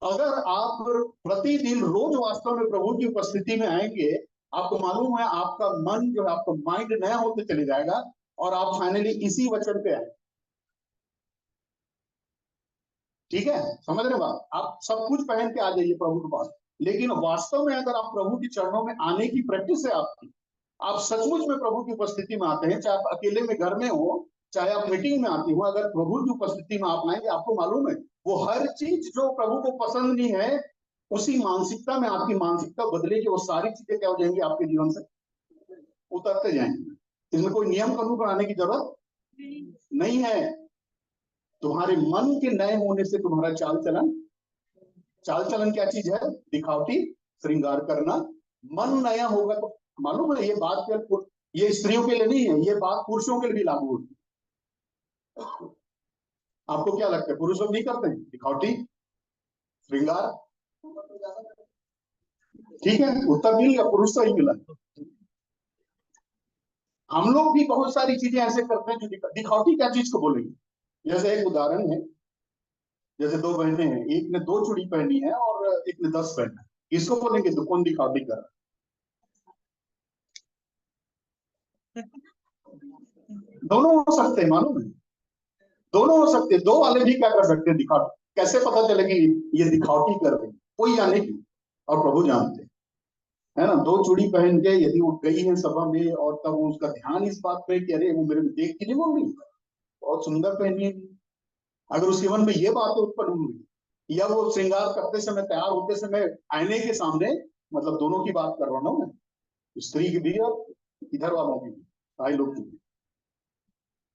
अगर आप प्रतिदिन रोज वास्तव में प्रभु की उपस्थिति में आएंगे, आपको मालूम है आपका मन जो है, आपका माइंड नया होते चले जाएगा और आप फाइनली इसी वचन पे आए। ठीक है, समझ रहे बात? आप सब कुछ पहन के आ जाइए प्रभु के पास, लेकिन वास्तव में अगर आप प्रभु के चरणों में आने की प्रैक्टिस है आपकी, आप सचमुच में प्रभु की उपस्थिति में आते हैं, चाहे आप अकेले में घर में हो, चाहे आप मीटिंग में आती हो, अगर प्रभु की उपस्थिति में आप आएंगे, आपको मालूम है वो हर चीज जो प्रभु को पसंद नहीं है, उसी मानसिकता में आपकी मानसिकता बदलेगी, वो सारी चीजें क्या हो जाएंगी आपके जीवन से उतरते जाएंगे। इसमें कोई नियम कानून बनाने की जरूरत नहीं है। तुम्हारे मन के नए होने से तुम्हारा चाल चलन क्या चीज है? दिखावटी श्रृंगार करना। मन नया होगा तो मालूम है, ये बात केवल ये स्त्रियों के लिए नहीं है, ये बात पुरुषों के लिए भी लागू होती है। आपको क्या लगता है पुरुष लोग नहीं करते हैं दिखावटी श्रृंगार? ठीक है, उत्तर मिल गया, पुरुष तो ही मिला। हम लोग भी बहुत सारी चीजें ऐसे करते हैं जो दिखावटी क्या चीज को बोलेंगे। जैसे एक उदाहरण है, जैसे 2 बहनें हैं, एक ने 2 चूड़ी पहनी है और एक ने 10 पहना है, इसको बोलेंगे तो कौन दिखावटी कर रहा है? दोनों हो सकते हैं, मालूम है, दोनों हो सकते हैं। 2 वाले भी क्या कर सकते हैं, दिखावटी। कैसे पता चलेगी ये दिखावटी कर रही? कोई जाने की, और प्रभु जानते हैं, है ना। 2 चूड़ी पहन के यदि वो गई है सभा में और तब उसका ध्यान इस बात पे कि अरे वो मेरे में देख के नहीं बोल रही, बहुत सुंदर पहनी है, अगर उसके मन में ये बात उत्पन्न हुई, या वो श्रृंगार करते समय, तैयार होते समय आईने के सामने, मतलब दोनों की बात कर रहा हूं मैं, स्त्री की भी और इधर वालों की भी, भाई लोग की भी।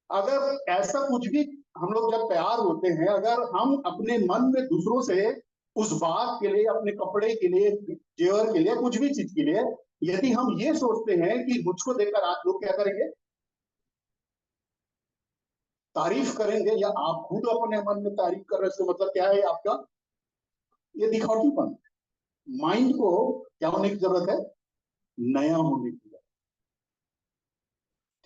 अगर ऐसा कुछ भी, हम लोग जब तैयार होते हैं, अगर हम अपने मन में दूसरों से उस बात के लिए, अपने कपड़े के लिए, जेवर के लिए, कुछ भी चीज के लिए, यदि हम ये सोचते हैं कि मुझको देखकर आज लोग क्या करेंगे, तारीफ करेंगे, या आप खुद अपने मन में तारीफ कर रहे हो, मतलब क्या है आपका ये दिखावटीपन। माइंड को क्या होने की जरूरत है? नया होने की जरूरत।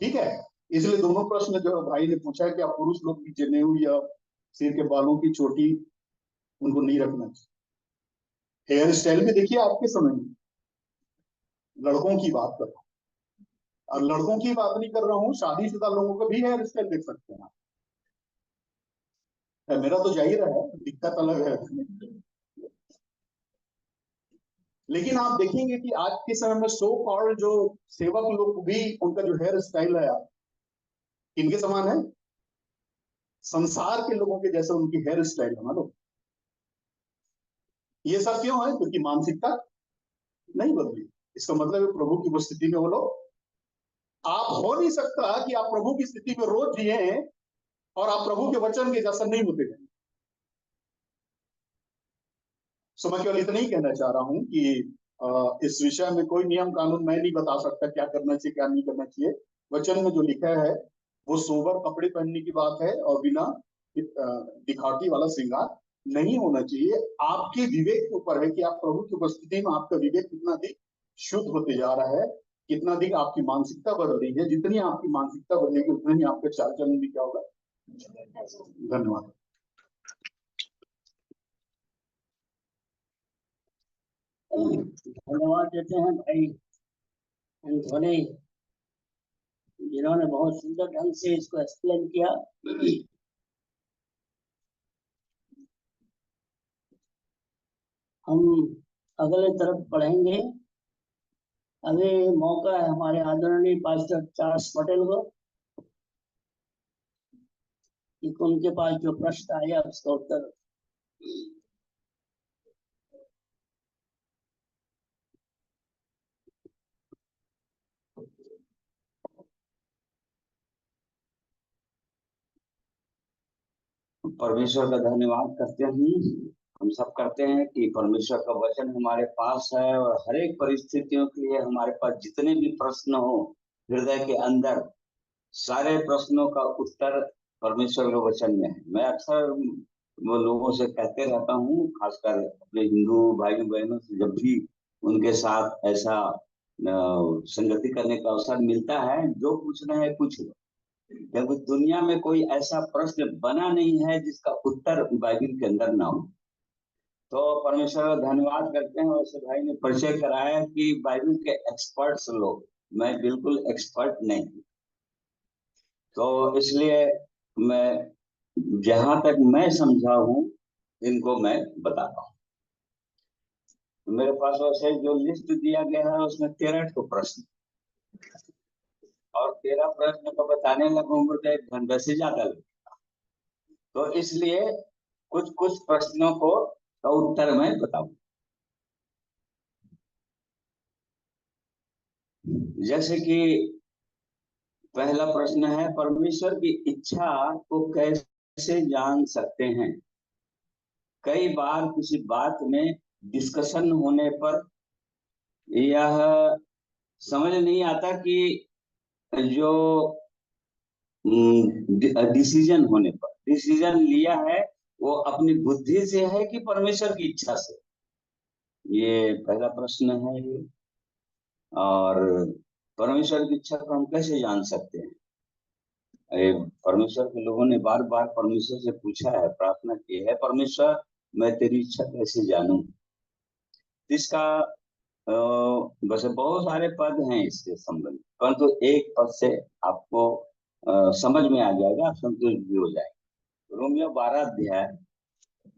ठीक है, इसलिए दोनों प्रश्न जो भाई ने पूछा है, क्या पुरुष लोग की जनेऊ या सिर के बालों की चोटी उनको नहीं रखना चाहिए? हेयर स्टाइल भी देखिए आपके समय में, लड़कों की बात कर रहा हूं, और लड़कों की बात नहीं कर रहा हूं, शादीशुदा लोगों का भी हेयर स्टाइल देख सकते हैं आप। मेरा तो जाहिर है, दिक्कत अलग है, लेकिन आप देखेंगे कि आज के समय में सो कॉल्ड जो सेवक लोग भी, उनका जो हेयर स्टाइल है, किनके समान है? संसार के लोगों के जैसे उनकी हेयर स्टाइल है मालूम। ये सब क्यों है? क्योंकि मानसिकता नहीं बदली। इसका मतलब है प्रभु की उपस्थिति में वो लोग, आप हो नहीं सकता कि आप प्रभु की स्थिति में रोज जिए और आप प्रभु के वचन के जैसा नहीं होते गए। सो मैं केवल इतना ही कहना चाह रहा हूं कि इस विषय में कोई नियम कानून मैं नहीं बता सकता क्या करना चाहिए क्या नहीं करना चाहिए। वचन में जो लिखा है वो सोबर कपड़े पहनने की बात है और बिना दिखावटी वाला श्रृंगार नहीं होना चाहिए। आपके विवेक के ऊपर है कि आप प्रभु की उपस्थिति में आपका विवेक कितना अधिक शुद्ध होते जा रहा है, कितना अधिक आपकी मानसिकता बदल रही है। जितनी आपकी मानसिकता बदलेगी उतना ही आपका चाल चलन भी क्या होगा। धन्यवाद। धन्यवाद देते हैं भाई एंथोनी, जिन्होंने बहुत सुंदर ढंग से इसको एक्सप्लेन किया। हम अगले तरफ पढ़ेंगे। अभी मौका है हमारे आदरणीय पास्टर चार्ल्स पटेल को, कि उनके पास जो प्रश्न आया उसका उत्तर। परमेश्वर का धन्यवाद करते हैं। हम सब करते हैं कि परमेश्वर का वचन हमारे पास है और हर एक परिस्थितियों के लिए हमारे पास जितने भी प्रश्न हो हृदय के अंदर, सारे प्रश्नों का उत्तर परमेश्वर के वचन में है। मैं अक्सर वो लोगों से कहते रहता हूँ, खासकर अपने हिंदू भाई बहनों से, जब भी उनके साथ ऐसा संगति करने का अवसर मिलता है, जो पूछना है पूछ लो, क्योंकि दुनिया में कोई ऐसा प्रश्न बना नहीं है जिसका उत्तर बाइबल के अंदर ना हो। तो परमेश्वर का धन्यवाद करते हैं। वैसे भाई ने परिचय कराया कि बाइबल के एक्सपर्ट्स लोग, मैं बिल्कुल एक्सपर्ट नहीं हूँ, तो इसलिए मैं जहां तक मैं समझा हूँ इनको मैं बताता हूँ। मेरे पास वैसे जो लिस्ट दिया गया है उसमें 13 प्रश्न, और 13 प्रश्न को बताने लगूंगा तो 1 घंटे से ज्यादा लगेगा। तो इसलिए कुछ कुछ प्रश्नों को का उत्तर मैं बताऊं। जैसे कि पहला प्रश्न है, परमेश्वर की इच्छा को कैसे जान सकते हैं? कई बार किसी बात में डिस्कशन होने पर यह समझ नहीं आता कि जो डिसीजन होने पर डिसीजन लिया है वो अपनी बुद्धि से है कि परमेश्वर की इच्छा से। ये पहला प्रश्न है ये। और परमेश्वर की इच्छा को हम कैसे जान सकते हैं? अरे, परमेश्वर के लोगों ने बार बार परमेश्वर से पूछा है, प्रार्थना की है, परमेश्वर मैं तेरी इच्छा कैसे जानूं? इसका वैसे बहुत सारे पद हैं इसके संबंध, परंतु एक पद से आपको समझ में आ जाएगा, आप संतुष्ट भी हो जाएंगे। रोमियो 12 अध्याय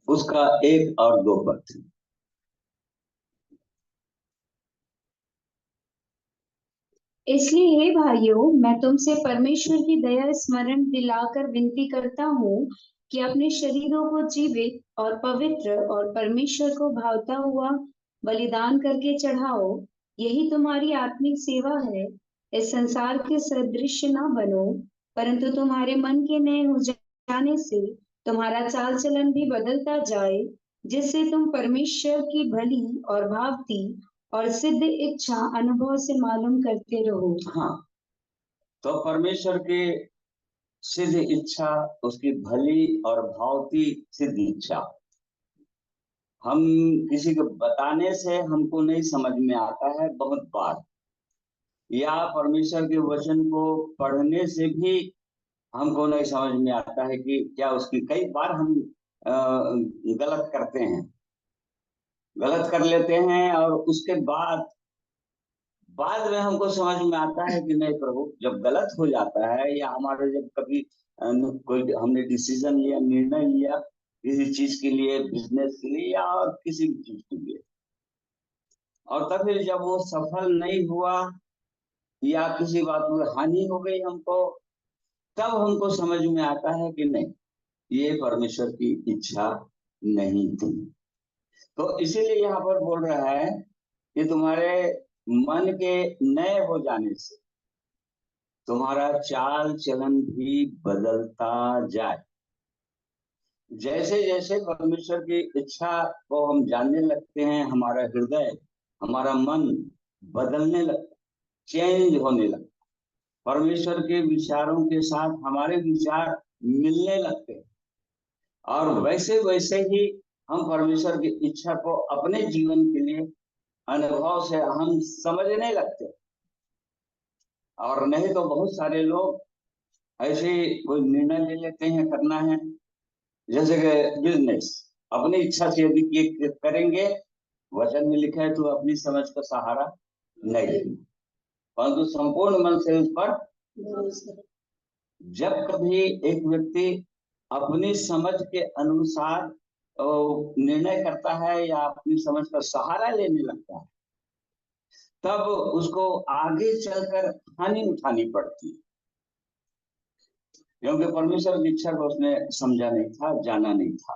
उसका 1 और 2 पद। इसलिए हे भाइयों, मैं तुमसे परमेश्वर की दया स्मरण दिलाकर विनती करता हूँ कि अपने शरीरों को जीवित और पवित्र और परमेश्वर को भावता हुआ बलिदान करके चढ़ाओ। यही तुम्हारी आत्मिक सेवा है। इस संसार के सदृश न बनो, परंतु तुम्हारे मन के नए हो जाने से तुम्हारा चाल चलन भी बदलता जाए, जिससे तुम परमेश्वर की भली और भावती और सिद्ध इच्छा अनुभव से मालूम करते रहो। हाँ, तो परमेश्वर की सिद्ध इच्छा, उसकी भली और भावती सिद्ध इच्छा, हम किसी को बताने से हमको नहीं समझ में आता है बहुत बार, या परमेश्वर के वचन को पढ़ने से भी हमको नहीं समझ में आता है कि क्या उसकी, कई बार हम गलत करते हैं, गलत कर लेते हैं, और उसके बाद में हमको समझ में आता है कि नहीं प्रभु, जब गलत हो जाता है या हमारे जब कभी कोई हमने डिसीजन लिया, निर्णय लिया किसी चीज के लिए, बिजनेस के लिए या और किसी भी चीज के लिए, और तब फिर जब वो सफल नहीं हुआ या किसी बात में हानि हो गई हमको, तब हमको समझ में आता है कि नहीं, ये परमेश्वर की इच्छा नहीं थी। तो इसीलिए यहाँ पर बोल रहा है कि तुम्हारे मन के नए हो जाने से तुम्हारा चाल चलन भी बदलता जाए। जैसे जैसे परमेश्वर की इच्छा को हम जानने लगते हैं, हमारा हृदय, हमारा मन बदलने लगता, चेंज होने लगता, परमेश्वर के विचारों के साथ हमारे विचार मिलने लगते हैं, और वैसे वैसे ही हम परमेश्वर की इच्छा को अपने जीवन के लिए अनुभव से हम समझने लगते हैं। और नहीं तो बहुत सारे लोग ऐसे कोई निर्णय ले लेते हैं करना है, जैसे कि बिजनेस अपनी इच्छा से यदि करेंगे, वचन में लिखा है तो अपनी समझ का सहारा नहीं लेंगे, परंतु संपूर्ण मन से उस पर। जब कभी एक व्यक्ति अपनी समझ के अनुसार निर्णय करता है या अपनी समझ का सहारा लेने लगता है, तब उसको आगे चलकर हानि उठानी पड़ती है, क्योंकि परमेश्वर की इच्छा को उसने समझा नहीं था, जाना नहीं था।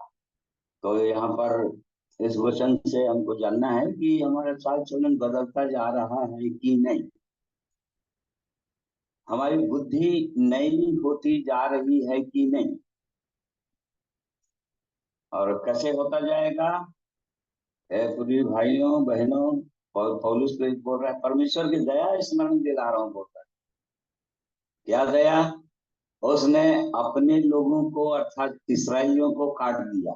तो यहाँ पर इस वचन से हमको जानना है कि हमारा चाल चलन बदलता जा रहा है कि नहीं, हमारी बुद्धि नई होती जा रही है कि नहीं, और कैसे होता जाएगा। पूरी भाइयों बहनों, पौलुस बोल रहा है, परमेश्वर की दया स्मरण दिला रहा हूँ, बोल रहा है क्या दया, उसने अपने लोगों को अर्थात इस्राएलियों को काट दिया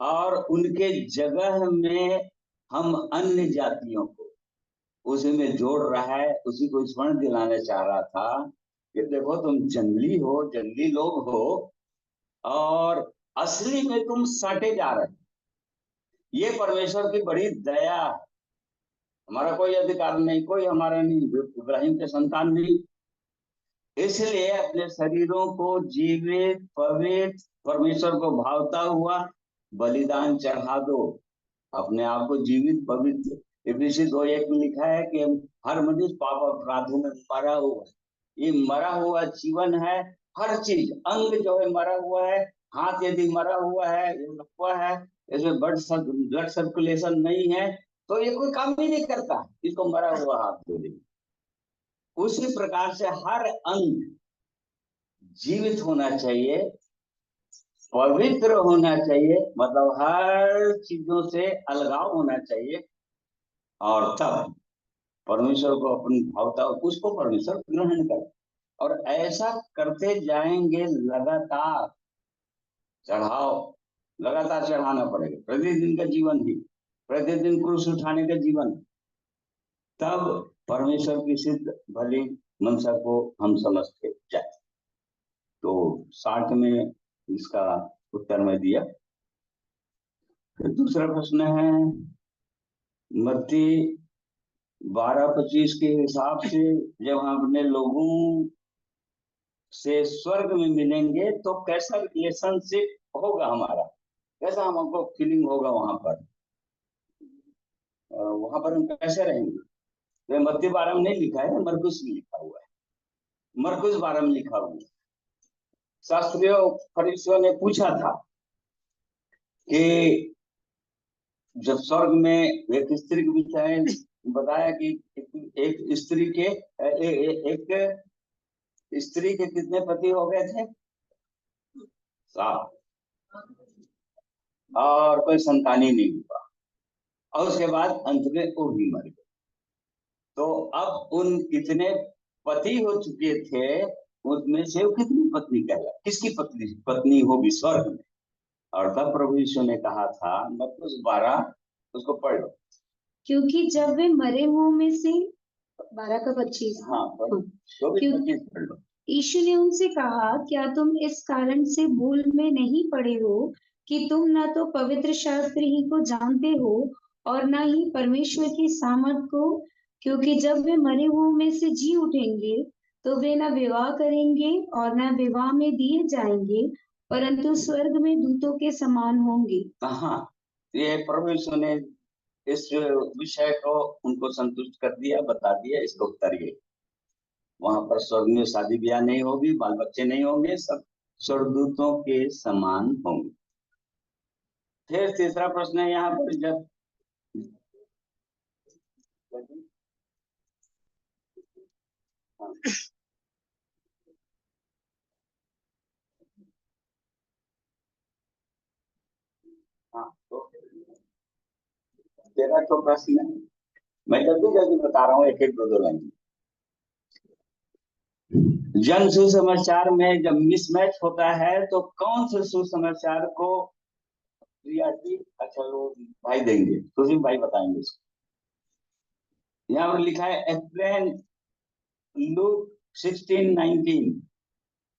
और उनके जगह में हम अन्य जातियों को उसी में जोड़ रहा है। उसी को स्मरण दिलाना चाह रहा था कि देखो तुम जंगली हो, जंगली लोग हो, और असली में तुम सटे जा रहे हो। ये परमेश्वर की बड़ी दया है। हमारा कोई अधिकार नहीं, कोई हमारा नहीं, इब्राहिम के संतान नहीं, इसलिए अपने शरीरों को जीवित पवित्र परमेश्वर को भावता हुआ बलिदान चढ़ा दो, अपने आप को जीवित पवित्र। इफिसी 2:1 में लिखा है कि हर मनुष्य पाप अपराधों में मरा हुआ है। ये मरा हुआ जीवन है, हर चीज, अंग जो है मरा हुआ है, हाथ यदि मरा हुआ है, हुआ है, इसमें ब्लड सर्कुलेशन नहीं है तो ये कोई काम ही नहीं करता, इसको मरा हुआ हाथ दे देंगे। उसी प्रकार से हर अंग जीवित होना चाहिए, पवित्र होना चाहिए, मतलब हर चीजों से अलगाव होना चाहिए, और तब परमेश्वर को अपनी भावता उसको परमेश्वर ग्रहण करे। और ऐसा करते जाएंगे, लगातार लगातार चढ़ाना पड़ेगा, प्रतिदिन का जीवन ही, प्रतिदिन क्रूस उठाने का जीवन, तब परमेश्वर की सिद्ध भली मनसा को हम समझते जाए। तो 60 में इसका उत्तर मैं दिया। फिर दूसरा प्रश्न है, मत्ती 12:25 के हिसाब से जब हम अपने लोगों से स्वर्ग में मिलेंगे तो कैसा रिलेशनशिप होगा हमारा, कैसा हमको फीलिंग होगा वहां पर हम कैसे रहेंगे। तो मत्ती 12 में नहीं लिखा है, मरकुस में लिखा हुआ है, मरकुस 12 में लिखा हुआ है। शास्त्रियों फरीसियों ने पूछा था कि जब स्वर्ग में एक स्त्री के विषय बताया कि एक स्त्री के एक स्त्री के कितने पति हो गए थे, 7, और कोई संतान ही नहीं हुआ, और उसके बाद अंत में वो भी मर गए। तो अब उन कितने पति हो चुके थे, उसमें से वो कितनी पत्नी कहला, किसकी पत्नी होगी स्वर्ग में। और तब प्रभु यीशु ने कहा था, मत्ती 12 उसको पढ़ लो, क्योंकि जब वे मरे हुओं में से 12:25, हाँ, पढ़ लो। यीशु ने उनसे कहा, क्या तुम इस कारण से भूल में नहीं पड़े हो कि तुम न तो पवित्र शास्त्र ही को जानते हो और न ही परमेश्वर की सामर्थ को। क्योंकि जब वे मरे हुओं में से जी उठेंगे तो वे न विवाह करेंगे और न विवाह में दिए जाएंगे, परंतु स्वर्ग में दूतों के समान होंगे। हाँ, ये प्रभु यीशु ने इस विषय को उनको संतुष्ट कर दिया, बता दिया इसका उत्तर ये। वहां पर स्वर्ग में शादी ब्याह नहीं होगी, बाल बच्चे नहीं होंगे, सब स्वर्गदूतों के समान होंगे। फिर तीसरा प्रश्न है यहाँ पर, जब हाँ तो तेरा तो प्रश्न है, मैं जल्दी जल्दी बता रहा हूँ, एक एक दो लाइन। जन सुसमाचार में जब मिसमैच होता है तो कौन से सुसमाचार को प्रियाती, अच्छा वो भाई देंगे, सुशील भाई बताएंगे इसको। यहाँ पर लिखा है एक्सप्लेन लूक 16:19,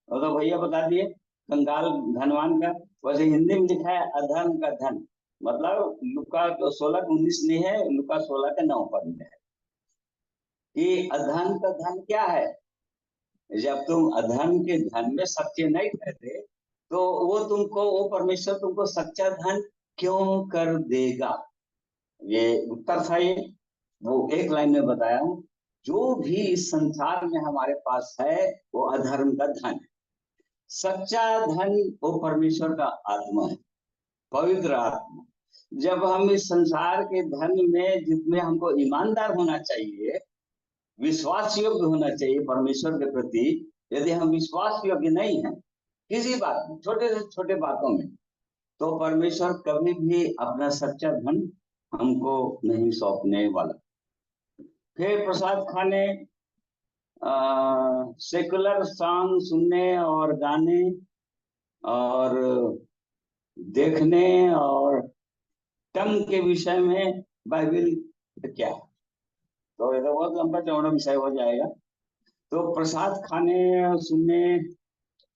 और तो भैया बता दिए कंगाल धनवान का। वैसे हिंदी में लिखा है अधर्म का धन, मतलब लुका 16:19 नहीं है, लुका 16:9 पर है कि अधर्म का धन क्या है। जब तुम अधर्म के धन में सच्चे नहीं ठहरे तो वो परमेश्वर तुमको सच्चा धन क्यों कर देगा। ये उत्तर था, ये वो एक लाइन में बताया हूं। जो भी इस संसार में हमारे पास है वो अधर्म का धन है। सच्चा धन वो परमेश्वर का आत्मा है, पवित्र आत्मा। जब हम इस संसार के धन में, जिसमें हमको ईमानदार होना चाहिए, विश्वास योग्य होना चाहिए परमेश्वर के प्रति, यदि हम विश्वास योग्य नहीं है किसी बात में, छोटे से छोटे बातों में, तो परमेश्वर कभी भी अपना सच्चा धन हमको नहीं सौंपने वाला। फिर प्रसाद खाने, सेकुलर सॉन्ग सुनने और गाने और देखने और टंग के विषय में बाइबल क्या है, तो ये तो बहुत लंबा चौड़ा विषय हो जाएगा। तो प्रसाद खाने सुनने,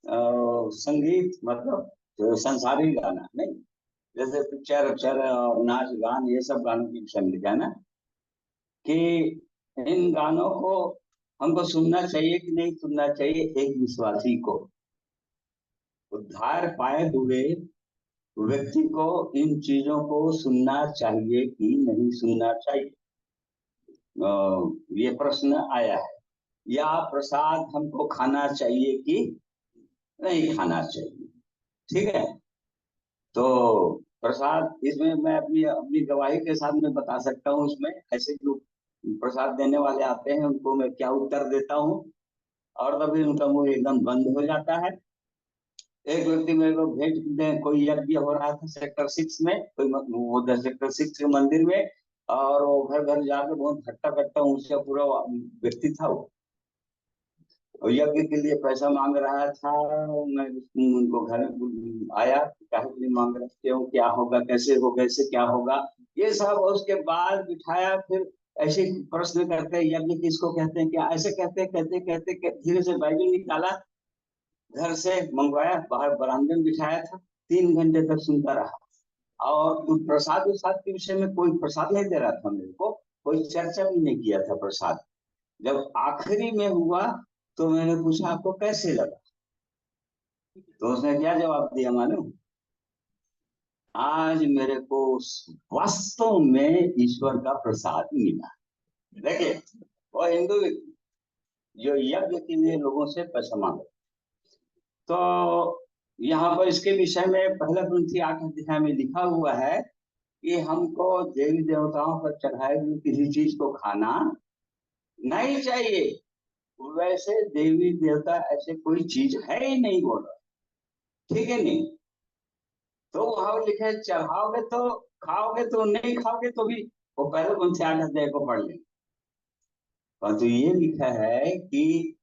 संगीत मतलब तो संसारिक गाना नहीं, जैसे पिक्चर अक्षर और नाच गान, ये सब गानों की विषय में लिखा है ना कि इन गानों को हमको सुनना चाहिए कि नहीं सुनना चाहिए। एक विश्वासी को, उद्धार पाए हुए व्यक्ति को इन चीजों को सुनना चाहिए कि नहीं सुनना चाहिए, ये प्रश्न आया है। या प्रसाद हमको खाना चाहिए कि नहीं खाना चाहिए, ठीक है। तो प्रसाद, इसमें मैं अपनी अपनी गवाही के साथ में बता सकता हूँ, उसमें ऐसे जो प्रसाद देने वाले आते हैं उनको मैं क्या उत्तर देता हूँ, और तभी उनका मुंह एकदम बंद हो जाता है। एक व्यक्ति मेरे को भेंट में, कोई यज्ञ हो रहा था सेक्टर 6 में, कोई वो सेक्टर 6 के मंदिर में, और वो घर घर जाके बहुत हट्टा कट्टा ऊंचा पूरा व्यक्ति था वो, और यज्ञ के लिए पैसा मांग रहा था। मैं उनको घर आया, काहे के लिए मांग रहे, क्यों, क्या होगा, कैसे हो, कैसे क्या होगा, ये सब। उसके बाद बिठाया, फिर ऐसे प्रश्न करते, यज्ञ किसको कहते हैं, क्या, ऐसे कहते कहते कहते धीरे से बाइबल निकाला, घर से मंगवाया, बाहर बरामदे में बिठाया था, 3 घंटे तक सुनता रहा। और प्रसाद उसाद के विषय में कोई प्रसाद नहीं दे रहा था मेरे को, कोई चर्चा भी नहीं किया था प्रसाद। जब आखिरी में हुआ तो मैंने पूछा आपको कैसे लगा, तो उसने क्या जवाब दिया मालूम, आज मेरे को वास्तव में ईश्वर का प्रसाद मिला। देखिए, वो हिंदू जो यज्ञ के लिए लोगों से पैसा मांगे। तो यहाँ पर इसके विषय में पहला कुरिन्थी 8 अध्याय में लिखा हुआ है कि हमको देवी देवताओं पर चढ़ाए हुए किसी चीज को खाना नहीं चाहिए। वैसे देवी देवता ऐसे कोई चीज है ही नहीं, बोल रहा, ठीक है नहीं। तो वहां लिखे चढ़ाओगे तो खाओगे, तो नहीं खाओगे तो भी, वो पहले कुरिन्थी 8 अध्याय को पढ़ लें। तो ये लिखा है कि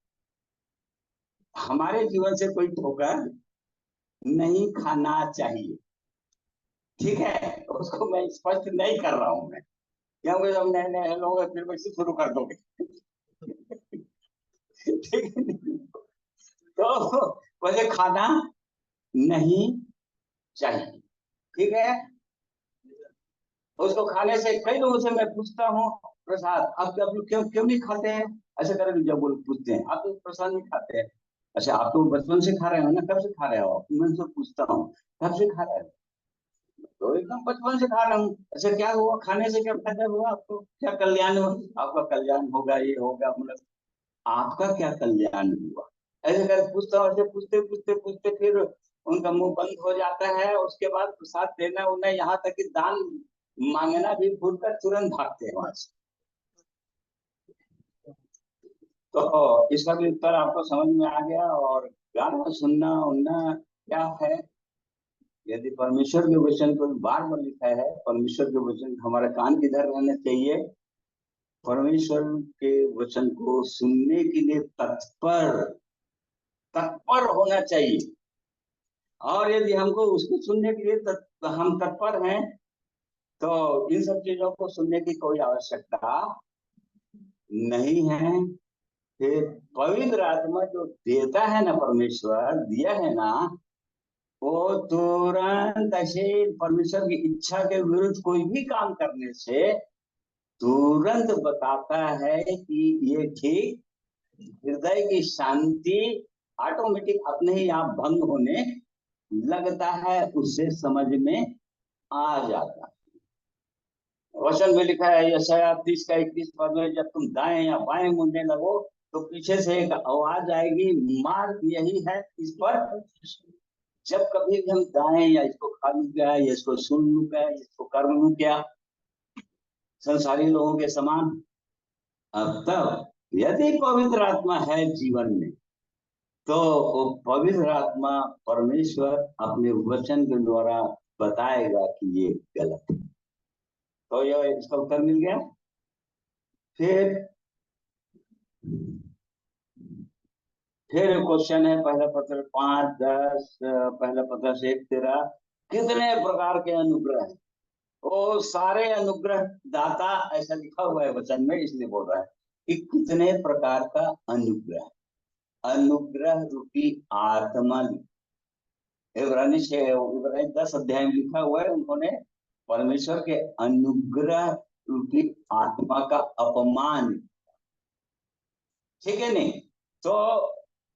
हमारे जीवन से कोई ठोकर नहीं खाना चाहिए, ठीक है। उसको मैं स्पष्ट नहीं कर रहा हूं मैं, क्योंकि जब नए नए लोग फिर वैसे शुरू कर दोगे ठीक है। तो वैसे खाना नहीं चाहिए, ठीक है। उसको खाने से कई लोगों से मैं पूछता हूँ, प्रसाद आप लोग क्यों क्यों नहीं खाते हैं, ऐसे करके जब वो पूछते हैं आप तो प्रसाद नहीं खाते हैं, अच्छा आप तो बचपन से खा रहे हो ना, कब से खा रहे हो, मैं उनसे पूछता हूँ कब से खा रहे हो, तो एकदम बचपन से खा रहा हूँ। अच्छा क्या हुआ, खाने से क्या फायदा हुआ आपको, क्या कल्याण हुआ, आपका कल्याण होगा, ये होगा, मतलब आपका क्या कल्याण हुआ। ऐसे कर पूछते पूछते पूछते फिर उनका मुंह बंद हो जाता है। उसके बाद प्रसाद देना उन्हें, यहाँ तक कि दान मांगना भी भूल कर तुरंत भागते हैं वहां से। तो इसका भी उत्तर आपको समझ में आ गया। और गाना सुनना उनना क्या है, यदि परमेश्वर के वचन को बार बार लिखा है, परमेश्वर के वचन हमारे कान किधर रहने चाहिए, परमेश्वर के वचन को सुनने के लिए तत्पर तत्पर होना चाहिए। और यदि हमको उसको सुनने के लिए हम तत्पर हैं, तो इन सब चीजों को सुनने की कोई आवश्यकता नहीं है। फिर पवित्र आत्मा जो देता है ना, परमेश्वर दिया है ना, वो तुरंत ऐसे परमेश्वर की इच्छा के विरुद्ध कोई भी काम करने से तुरंत बताता है कि ये ठीक, हृदय की शांति ऑटोमेटिक अपने ही आप भंग होने लगता है, उससे समझ में आ जाता है। वचन में लिखा है यशायाह 30 का 21 पद में, जब तुम दाएं या बाएं मुड़ने लगो तो पीछे से एक आवाज आएगी, मार्ग यही है इस पर। जब कभी भी हम दाएं या इसको खा लू क्या, या इसको सुन लू क्या, इसको कर लू क्या, संसारी लोगों के समान, अब तब यदि पवित्र आत्मा है जीवन में, तो वो पवित्र आत्मा परमेश्वर अपने वचन के द्वारा बताएगा कि ये गलत है। तो ये इसका उत्तर मिल गया। फिर क्वेश्चन है पहला पत्र 5:10, पहला पत्र 1:13, कितने प्रकार के अनुग्रह है। वो सारे अनुग्रह दाता ऐसा लिखा हुआ है वचन में, इसलिए बोल रहा है कि कितने प्रकार का अनुग्रह, अनुग्रह रूपी आत्मा। इब्रानी 10 अध्याय में लिखा हुआ है, उन्होंने परमेश्वर के अनुग्रह रूपी आत्मा का अपमान, ठीक है नहीं। तो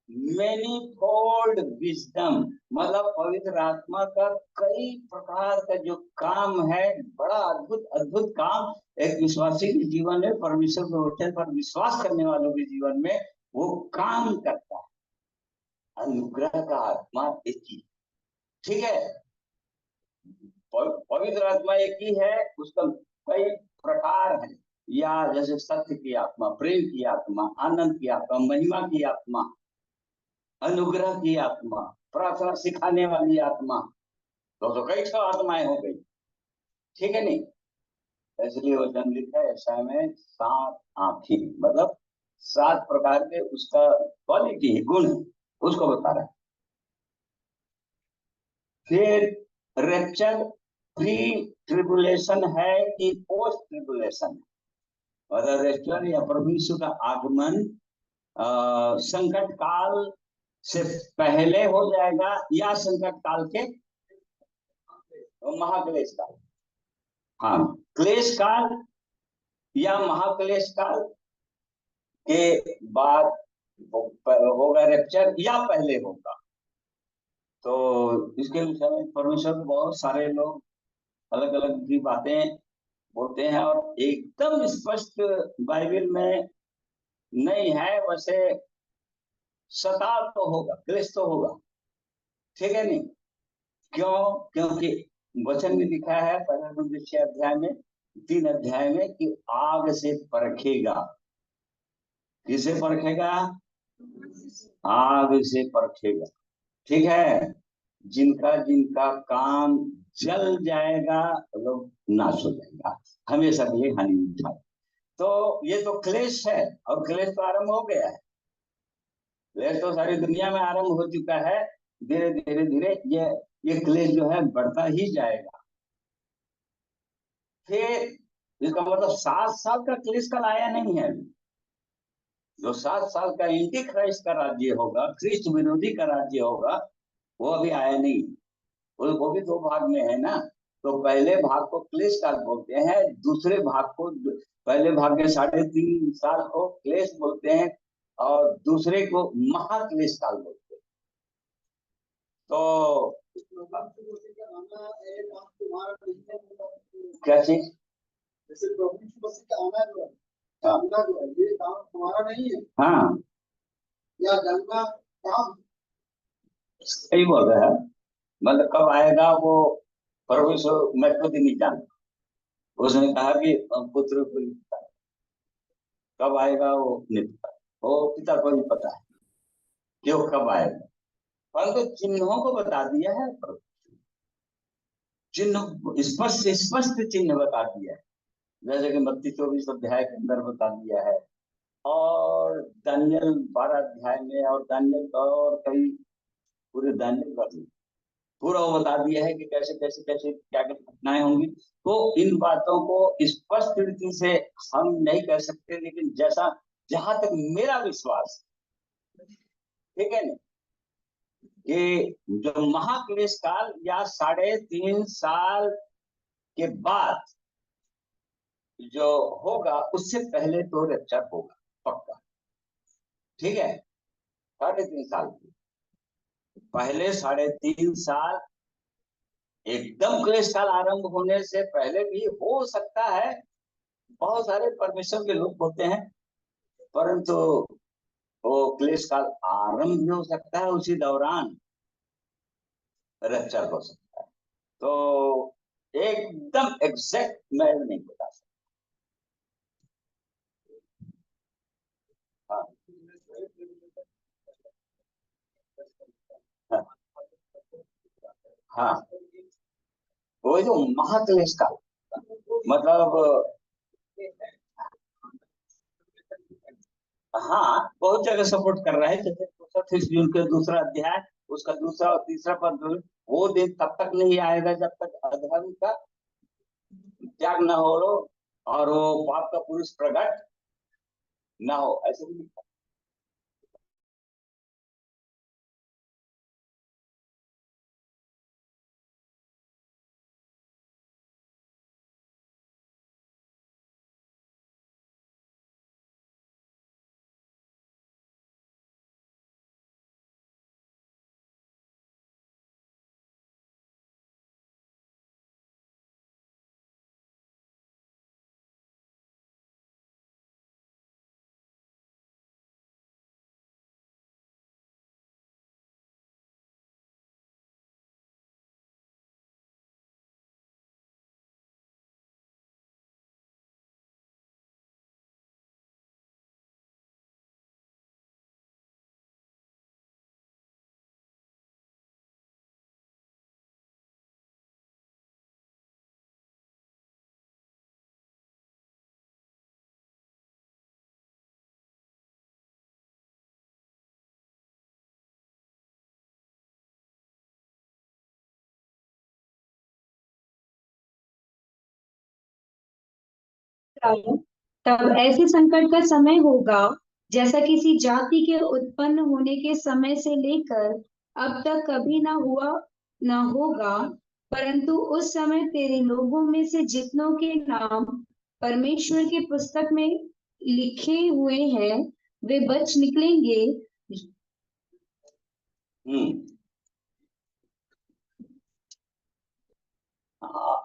मैनीफोल्ड विजडम मतलब पवित्र आत्मा का कई प्रकार का जो काम है, बड़ा अद्भुत अद्भुत काम एक विश्वासी के जीवन में, परमेश्वर के वचन पर विश्वास करने वालों के जीवन में वो काम करता है। अनुग्रह का आत्मा एक ही, ठीक है। पवित्र आत्मा एक ही है, उसका कई प्रकार है, या जैसे सत्य की आत्मा, प्रेम की आत्मा, आनंद की आत्मा, महिमा की आत्मा, अनुग्रह की आत्मा, प्रार्थना सिखाने वाली आत्मा, तो कई छह आत्माएं हो गई, ठीक है नहीं। इसलिए वचन लिखा है ऐसा में 7 आंखें, मतलब 7 प्रकार के उसका क्वालिटी है, गुण है, उसको बता रहा है। फिर रैप्चर प्री ट्रिबुलेशन है कि पोस्ट ट्रिबुलेशन है, मतलब रैप्चर या प्रभु यीशु का आगमन संकट काल से पहले हो जाएगा या संकट काल के महाक्लेश काल, हाँ क्लेश काल या महाक्लेश काल के बाद होगा रैप्चर या पहले होगा। तो इसके विषय में परमेश्वर के बहुत सारे लोग अलग अलग भी बातें बोलते हैं, और एकदम स्पष्ट बाइबल में नहीं है। वैसे सताव तो होगा, क्लेश तो होगा, ठीक है नहीं। क्यों? क्योंकि वचन में लिखा है पहला 6 अध्याय में, 3 अध्याय में कि आग से परखेगा। किसे परखेगा? आग से परखेगा, ठीक है। जिनका जिनका काम जल जाएगा, लोग नाश हो जाएगा, हमेशा के लिए हानि उठाए। तो ये तो क्लेश है, और क्लेश तो आरंभ हो गया है, क्लेश तो सारी दुनिया में आरंभ हो चुका है। धीरे धीरे धीरे ये क्लेश जो है बढ़ता ही जाएगा। फिर इसका मतलब 7 साल का क्लेश कल आया नहीं है। जो 7 साल का एंटी क्राइस्ट का राज्य होगा, क्रिस्त विरोधी का राज्य होगा, वो अभी आया नहीं। वो भी 2 भाग में है ना। तो पहले भाग को क्लेश काल बोलते हैं, दूसरे भाग को, पहले भाग के 3.5 साल को क्लेश बोलते हैं, और दूसरे को महाक्लेश काल बोलते हैं। तो क्या चीज? गंगा जो है ये काम तुम्हारा नहीं है, हाँ या गंगा काम सही बोल रहे हैं। मतलब कब आएगा वो परमेश्वर, मैं खुद ही नहीं जानता। उसने कहा कि पुत्र को नहीं पता, कब आएगा वो नहीं पता, वो पिता को नहीं पता है क्यों कब आएगा, परंतु चिन्हों को बता दिया है। चिन्ह स्पष्ट स्पष्ट चिन्ह बता दिया है, जैसे कि मत्ती 24 अध्याय के अंदर बता दिया है, और दानियल 12 अध्याय में, और दानियल का और कई पूरे दानियल का भी पूरा वो बता दिया है कि कैसे कैसे कैसे क्या क्या घटनाएं होंगी। तो इन बातों को स्पष्ट रीति से हम नहीं कह सकते, लेकिन जैसा जहां तक मेरा विश्वास, ठीक है ना, कि जो महाक्लेश काल या 3.5 साल के बाद जो होगा, उससे पहले तो रैप्चर होगा पक्का, ठीक है। 3.5 साल पहले 3.5 साल एकदम क्लेश काल आरंभ होने से पहले भी हो सकता है। बहुत सारे परमेश्वर के लोग होते हैं, परंतु वो क्लेश काल आरंभ भी हो सकता है, उसी दौरान रैप्चर हो सकता है। तो एकदम एग्जैक्ट मैं नहीं बता सकता। हाँ हाँ हाँ, वो जो महाक्लेश काल मतलब, हाँ बहुत जगह सपोर्ट कर रहा है, जैसे 30 जून के 2 अध्याय उसका 2 और 3 पद, वो दिन तब तक नहीं आएगा जब तक अधर्म का त्याग न हो और वो पाप का पुरुष प्रकट ना हो, ऐसे भी। तब ऐसे संकट का समय होगा जैसा किसी जाति के उत्पन्न होने के समय से लेकर अब तक कभी ना हुआ ना होगा, परंतु उस समय तेरे लोगों में से जितनों के नाम परमेश्वर की पुस्तक में लिखे हुए हैं वे बच निकलेंगे। हाँ,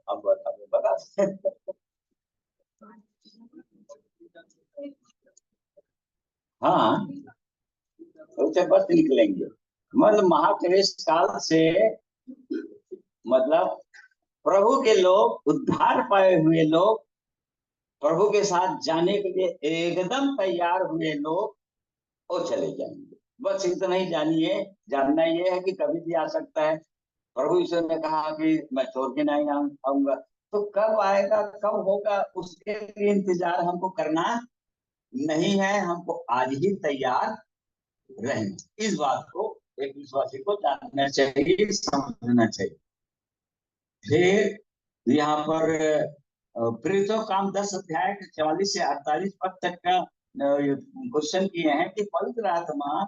अब बता हाँ, उसे बच निकलेंगे। मतलब महाक्लेश काल से मतलब प्रभु के लोग, उद्धार पाए हुए लोग, प्रभु के साथ जाने के लिए एकदम तैयार हुए लोग वो चले जाएंगे। बस इतना ही जानिए, जानना ये है कि कभी भी आ सकता है। प्रभु यीशु ने कहा कि मैं छोड़ के नहीं आऊंगा, तो कब आएगा कब होगा उसके लिए इंतजार हमको करना नहीं है, हमको आज ही तैयार रहना। इस बात को एक विश्वासी को जानना चाहिए, समझना चाहिए। फिर यहाँ पर प्रेरितों काम 10 अध्याय 44 से 48 पद तक का क्वेश्चन किए हैं कि पवित्र आत्मा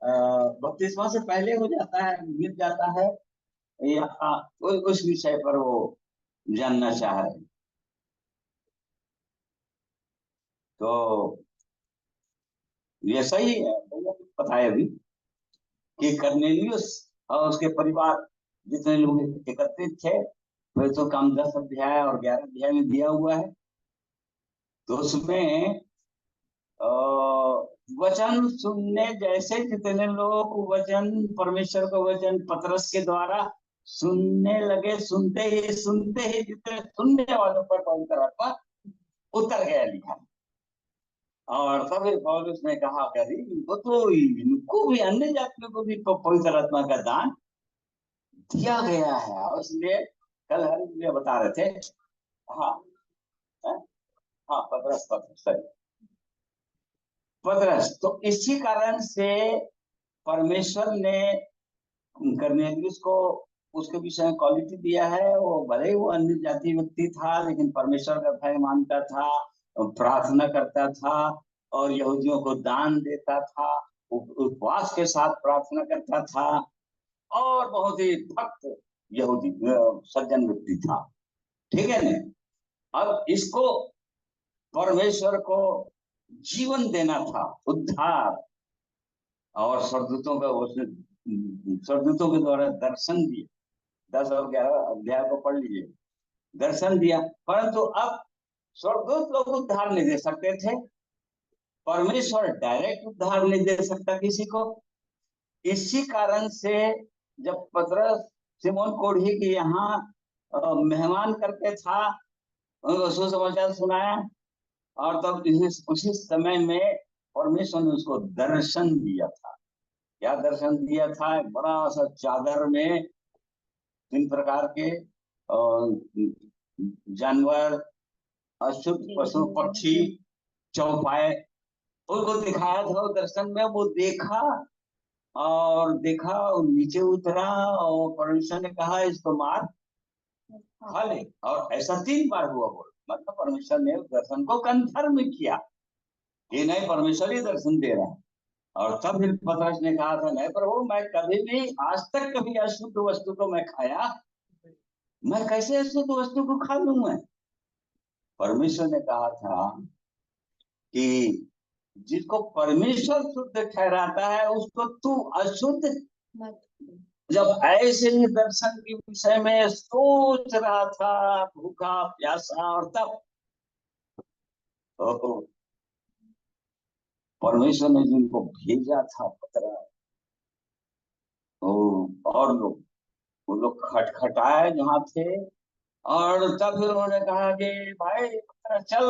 बपतिस्मा से पहले हो जाता है, मिल जाता है, या उस विषय पर वो जानना चाह रहे हैं। तो ये सही है, पता है अभी कि कर्नेलियुस और उसके परिवार जितने लोग एकत्रित थे, वे तो काम 10 अध्याय और 11 अध्याय में दिया हुआ है। तो उसमें वचन सुनने जैसे जितने लोग वचन, परमेश्वर का वचन पतरस के द्वारा सुनने लगे, सुनते ही जितने सुनने वालों पर पवित्र आत्मा उतर गया, लिखा। और तब पौलुस ने कहा करी इनको भी, अन्य जातियों को भी पवित्र आत्मा का दान दिया गया है। और इसलिए कल हर बता रहे थे, हाँ हाँ पतरस सही पतरस। तो इसी कारण से परमेश्वर ने कर्नेलियुस को उसके विषय में क्वालिटी दिया है। वो भले ही वो अन्य जाति व्यक्ति था, लेकिन परमेश्वर का भय मानता था, प्रार्थना करता था और यहूदियों को दान देता था, उपवास के साथ प्रार्थना करता था और बहुत ही भक्त यहूदी सज्जन व्यक्ति था। ठीक है ना। अब इसको परमेश्वर को जीवन देना था, उद्धार, और स्वर्गदूतों का उसने स्वर्गदूतों के द्वारा दर्शन दिए। 10 और 11 अध्याय को पढ़ लीजिए, दर्शन दिया। परंतु अब स्वर्गदूत लोग उद्धार नहीं दे सकते थे, परमेश्वर डायरेक्ट उद्धार नहीं दे सकता किसी को। इसी कारण से जब पतरस सिमोन कोढ़ी के यहाँ मेहमान करके था, उनको सुसमाचार सुनाया, और तब उसी समय में परमेश्वर ने उसको दर्शन दिया था। क्या दर्शन दिया था? बड़ा सा चादर में 3 प्रकार के जानवर, अशुद्ध पशु पक्षी, चौपाए, उनको दिखाया था दर्शन में। वो देखा और नीचे उतरा और परमेश्वर ने कहा इसको मार खा ले। और ऐसा 3 बार हुआ। बोल मतलब परमेश्वर ने उस दर्शन को कंफर्म किया कि नहीं, परमेश्वर ही दर्शन दे रहा है। और तब फिर पतरस ने कहा था, नहीं प्रभु, मैं कभी भी आज तक कभी अशुद्ध वस्तु को मैं खाया, मैं कैसे अशुद्ध वस्तु को खा लूं मैं? परमेश्वर ने कहा था कि जिसको परमेश्वर शुद्ध ठहराता है उसको तू अशुद्ध मत। जब ऐसे ही दर्शन के विषय में सोच रहा था, भूखा प्यासा, और तब तो परमेश्वर ने जिनको भेजा था पतरस, और लोग, वो लोग खटखटाए जहाँ थे, और तब फिर उन्होंने कहा कि भाई चल,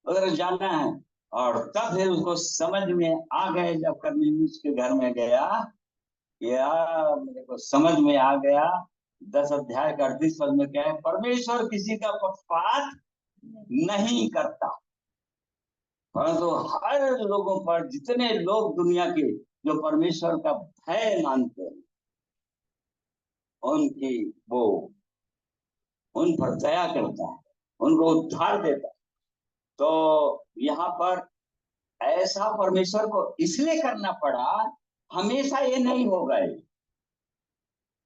उधर जाना है। और तब फिर उसको समझ में आ गए, जब कर्नेलियुस के घर में गया, या मेरे को समझ में आ गया। 10 अध्याय का 38 पद में क्या है? परमेश्वर किसी का पक्षपात नहीं करता, परंतु हर लोगों पर, जितने लोग दुनिया के जो परमेश्वर का भय मानते हैं, उनकी वो उन पर दया करता है, उनको उद्धार देता है। तो यहाँ पर ऐसा परमेश्वर को इसलिए करना पड़ा, हमेशा ये नहीं होगा।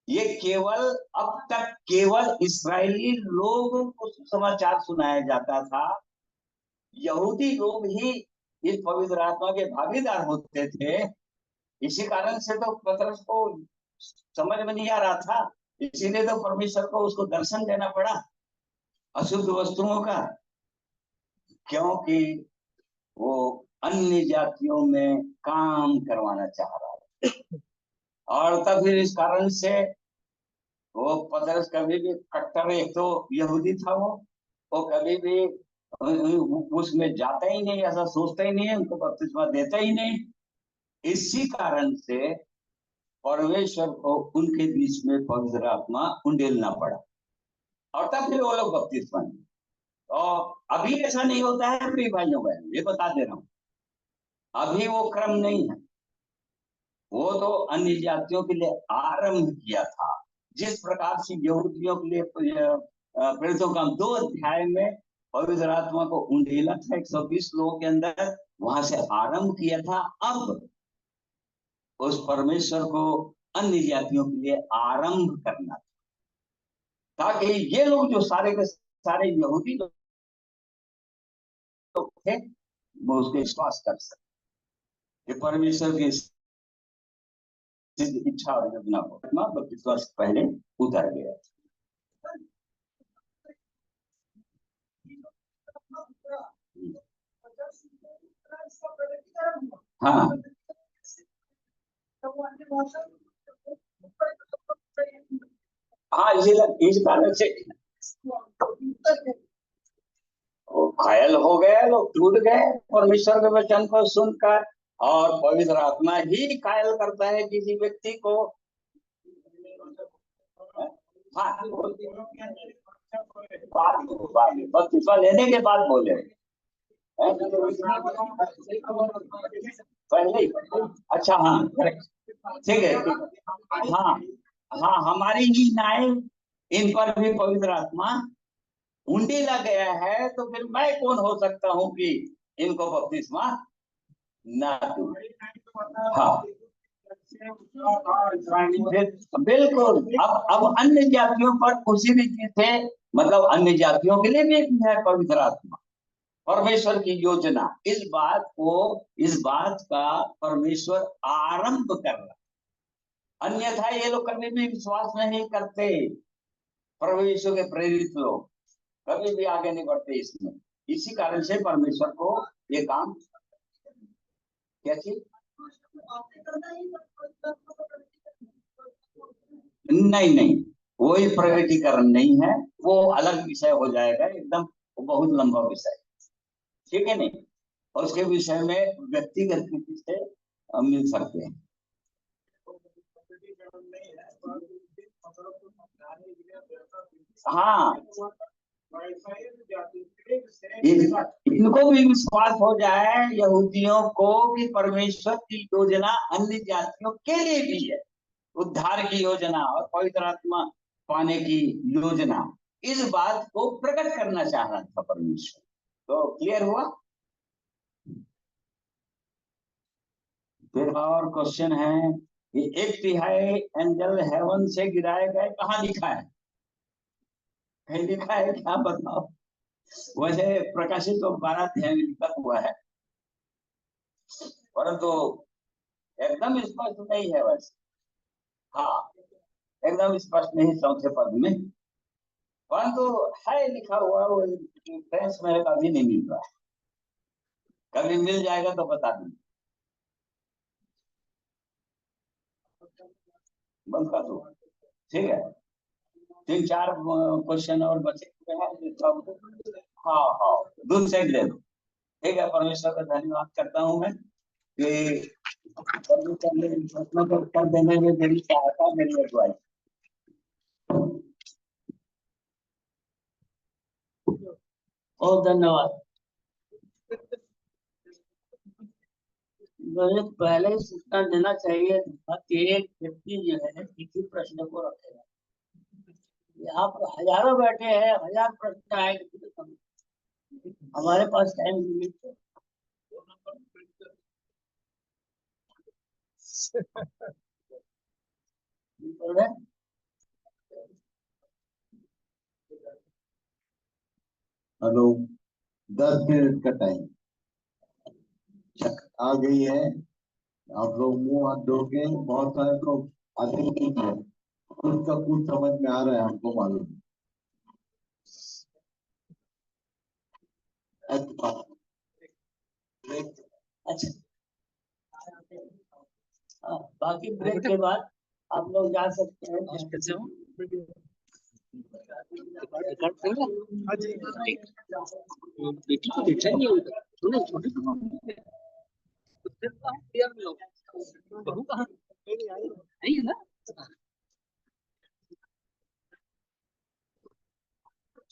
ये केवल अब तक केवल इस्राएली लोगों को समाचार सुनाया जाता था, यहूदी लोग ही इस पवित्र आत्मा के भागीदार होते थे। इसी कारण से तो पतरस को समझ में नहीं आ रहा था, इसीलिए तो परमेश्वर को उसको दर्शन देना पड़ा अशुद्ध वस्तुओं का, क्योंकि वो अन्य जातियों में काम करवाना चाह रहा था। और तब फिर इस कारण से वो पतरस कभी भी कट्टर, एक तो यहूदी था वो कभी भी उसमें जाता ही नहीं, ऐसा सोचता ही नहीं है, उनको बपतिस्मा देता ही नहीं। इसी कारण से परमेश्वर को उनके बीच में पवित्र आत्मा उंडेलना पड़ा, और तब फिर वो लोग बपतिस्मा लिए। और अभी ऐसा नहीं होता है प्रिय भाइयों बहनों, ये बता दे रहा हूं, अभी वो क्रम नहीं है। वो तो अन्य जातियों के लिए आरंभ किया था, जिस प्रकार से यहूदियों के लिए प्रेरितों का 2 अध्याय में पवित्र आत्मा को उंडेला था 120 लोगों के अंदर, वहां से आरंभ किया था। अब उस परमेश्वर को अन्य जातियों के लिए आरंभ करना था, ताकि ये लोग जो सारे के सारे यहूदी लोग थे, वो उसके विश्वास कर सके कि परमेश्वर की इच्छा और योजना को विश्वास पहले उतर गया। हाँ हाँ, इस कारण से वो घायल हो गए, लोग टूट गए परमेश्वर के वचन को सुनकर। और पवित्र आत्मा ही घायल करता है किसी व्यक्ति को। हाँ, बपतिस्मा लेने के बाद बोले पहले। अच्छा, हाँ ठीक है। हाँ हाँ, हमारी ही नाय इन पर भी पवित्र आत्मा उंडी लग गया है, तो फिर मैं कौन हो सकता हूँ कि इनको बपतिस्मा ना दूं। हाँ बिल्कुल। अब अन्य जातियों पर उसी रीति से, मतलब अन्य जातियों के लिए भी है पवित्र आत्मा, परमेश्वर की योजना। इस बात का परमेश्वर आरंभ कर रहा, अन्यथा ये लोग कभी भी विश्वास नहीं करते। प्रभु यीशु के प्रेरित लोग कभी भी आगे नहीं बढ़ते इसमें। इसी कारण से परमेश्वर को ये काम, क्या चीज, नहीं, कोई प्रगटीकरण नहीं है, वो अलग विषय हो जाएगा एकदम, वो बहुत लंबा विषय, ठीक है नहीं। और उसके विषय में व्यक्तिगत रीति से मिल सकते हैं। हाँ, इनको भी विश्वास हो जाए, यहूदियों को, कि परमेश्वर की योजना अन्य जातियों के लिए भी है, उद्धार की योजना और पवित्र आत्मा पाने की योजना। इस बात को प्रकट करना चाह रहा था परमेश्वर। तो क्लियर हुआ। फिर और क्वेश्चन है कि 1/3 एंजल हेवन से गिराए गए, कहाँ लिखा है? कहीं लिखा है क्या, बताओ। वैसे प्रकाशित तो 12 अध्याय में लिखा हुआ है, परंतु एकदम स्पष्ट नहीं है वैसे। हाँ, एकदम स्पष्ट नहीं 4थे पद में, परंतु है लिखा हुआ। वो फ्रेंच में कभी नहीं मिल रहा है, कभी मिल जाएगा तो बता दूंगा। बंद कर दो, ठीक है। 3-4 क्वेश्चन और बचे हुए हैं। हाँ, दूध सेट दे दो, ठीक है। परमेश्वर का धन्यवाद करता हूँ मैं कि प्रश्नों को उत्तर देने में मेरी सहायता, मेरी अगुवाई। बहुत धन्यवाद। मुझे पहले ही सूचना देना चाहिए था कि एक व्यक्ति जो है किसी प्रश्न को रखेगा। यहाँ पर हजारों बैठे हैं, 1000 प्रश्न आएंगे, हमारे पास टाइम लिमिट है। हेलो, 10 मिनट का टाइम आ गई है। आप लोग मुंह हाथ धो के, बहुत सारे को आते नहीं है, कुछ का कुछ समझ में आ रहा है, हमको मालूम है। अच्छा, बाकी ब्रेक के बाद आप लोग जा सकते हैं।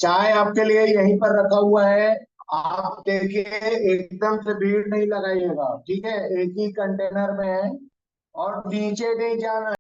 चाय आपके लिए यहीं पर रखा हुआ है, आप देखिए एकदम से भीड़ नहीं लगाइएगा, ठीक है। एक ही कंटेनर में है और नीचे नहीं जाना।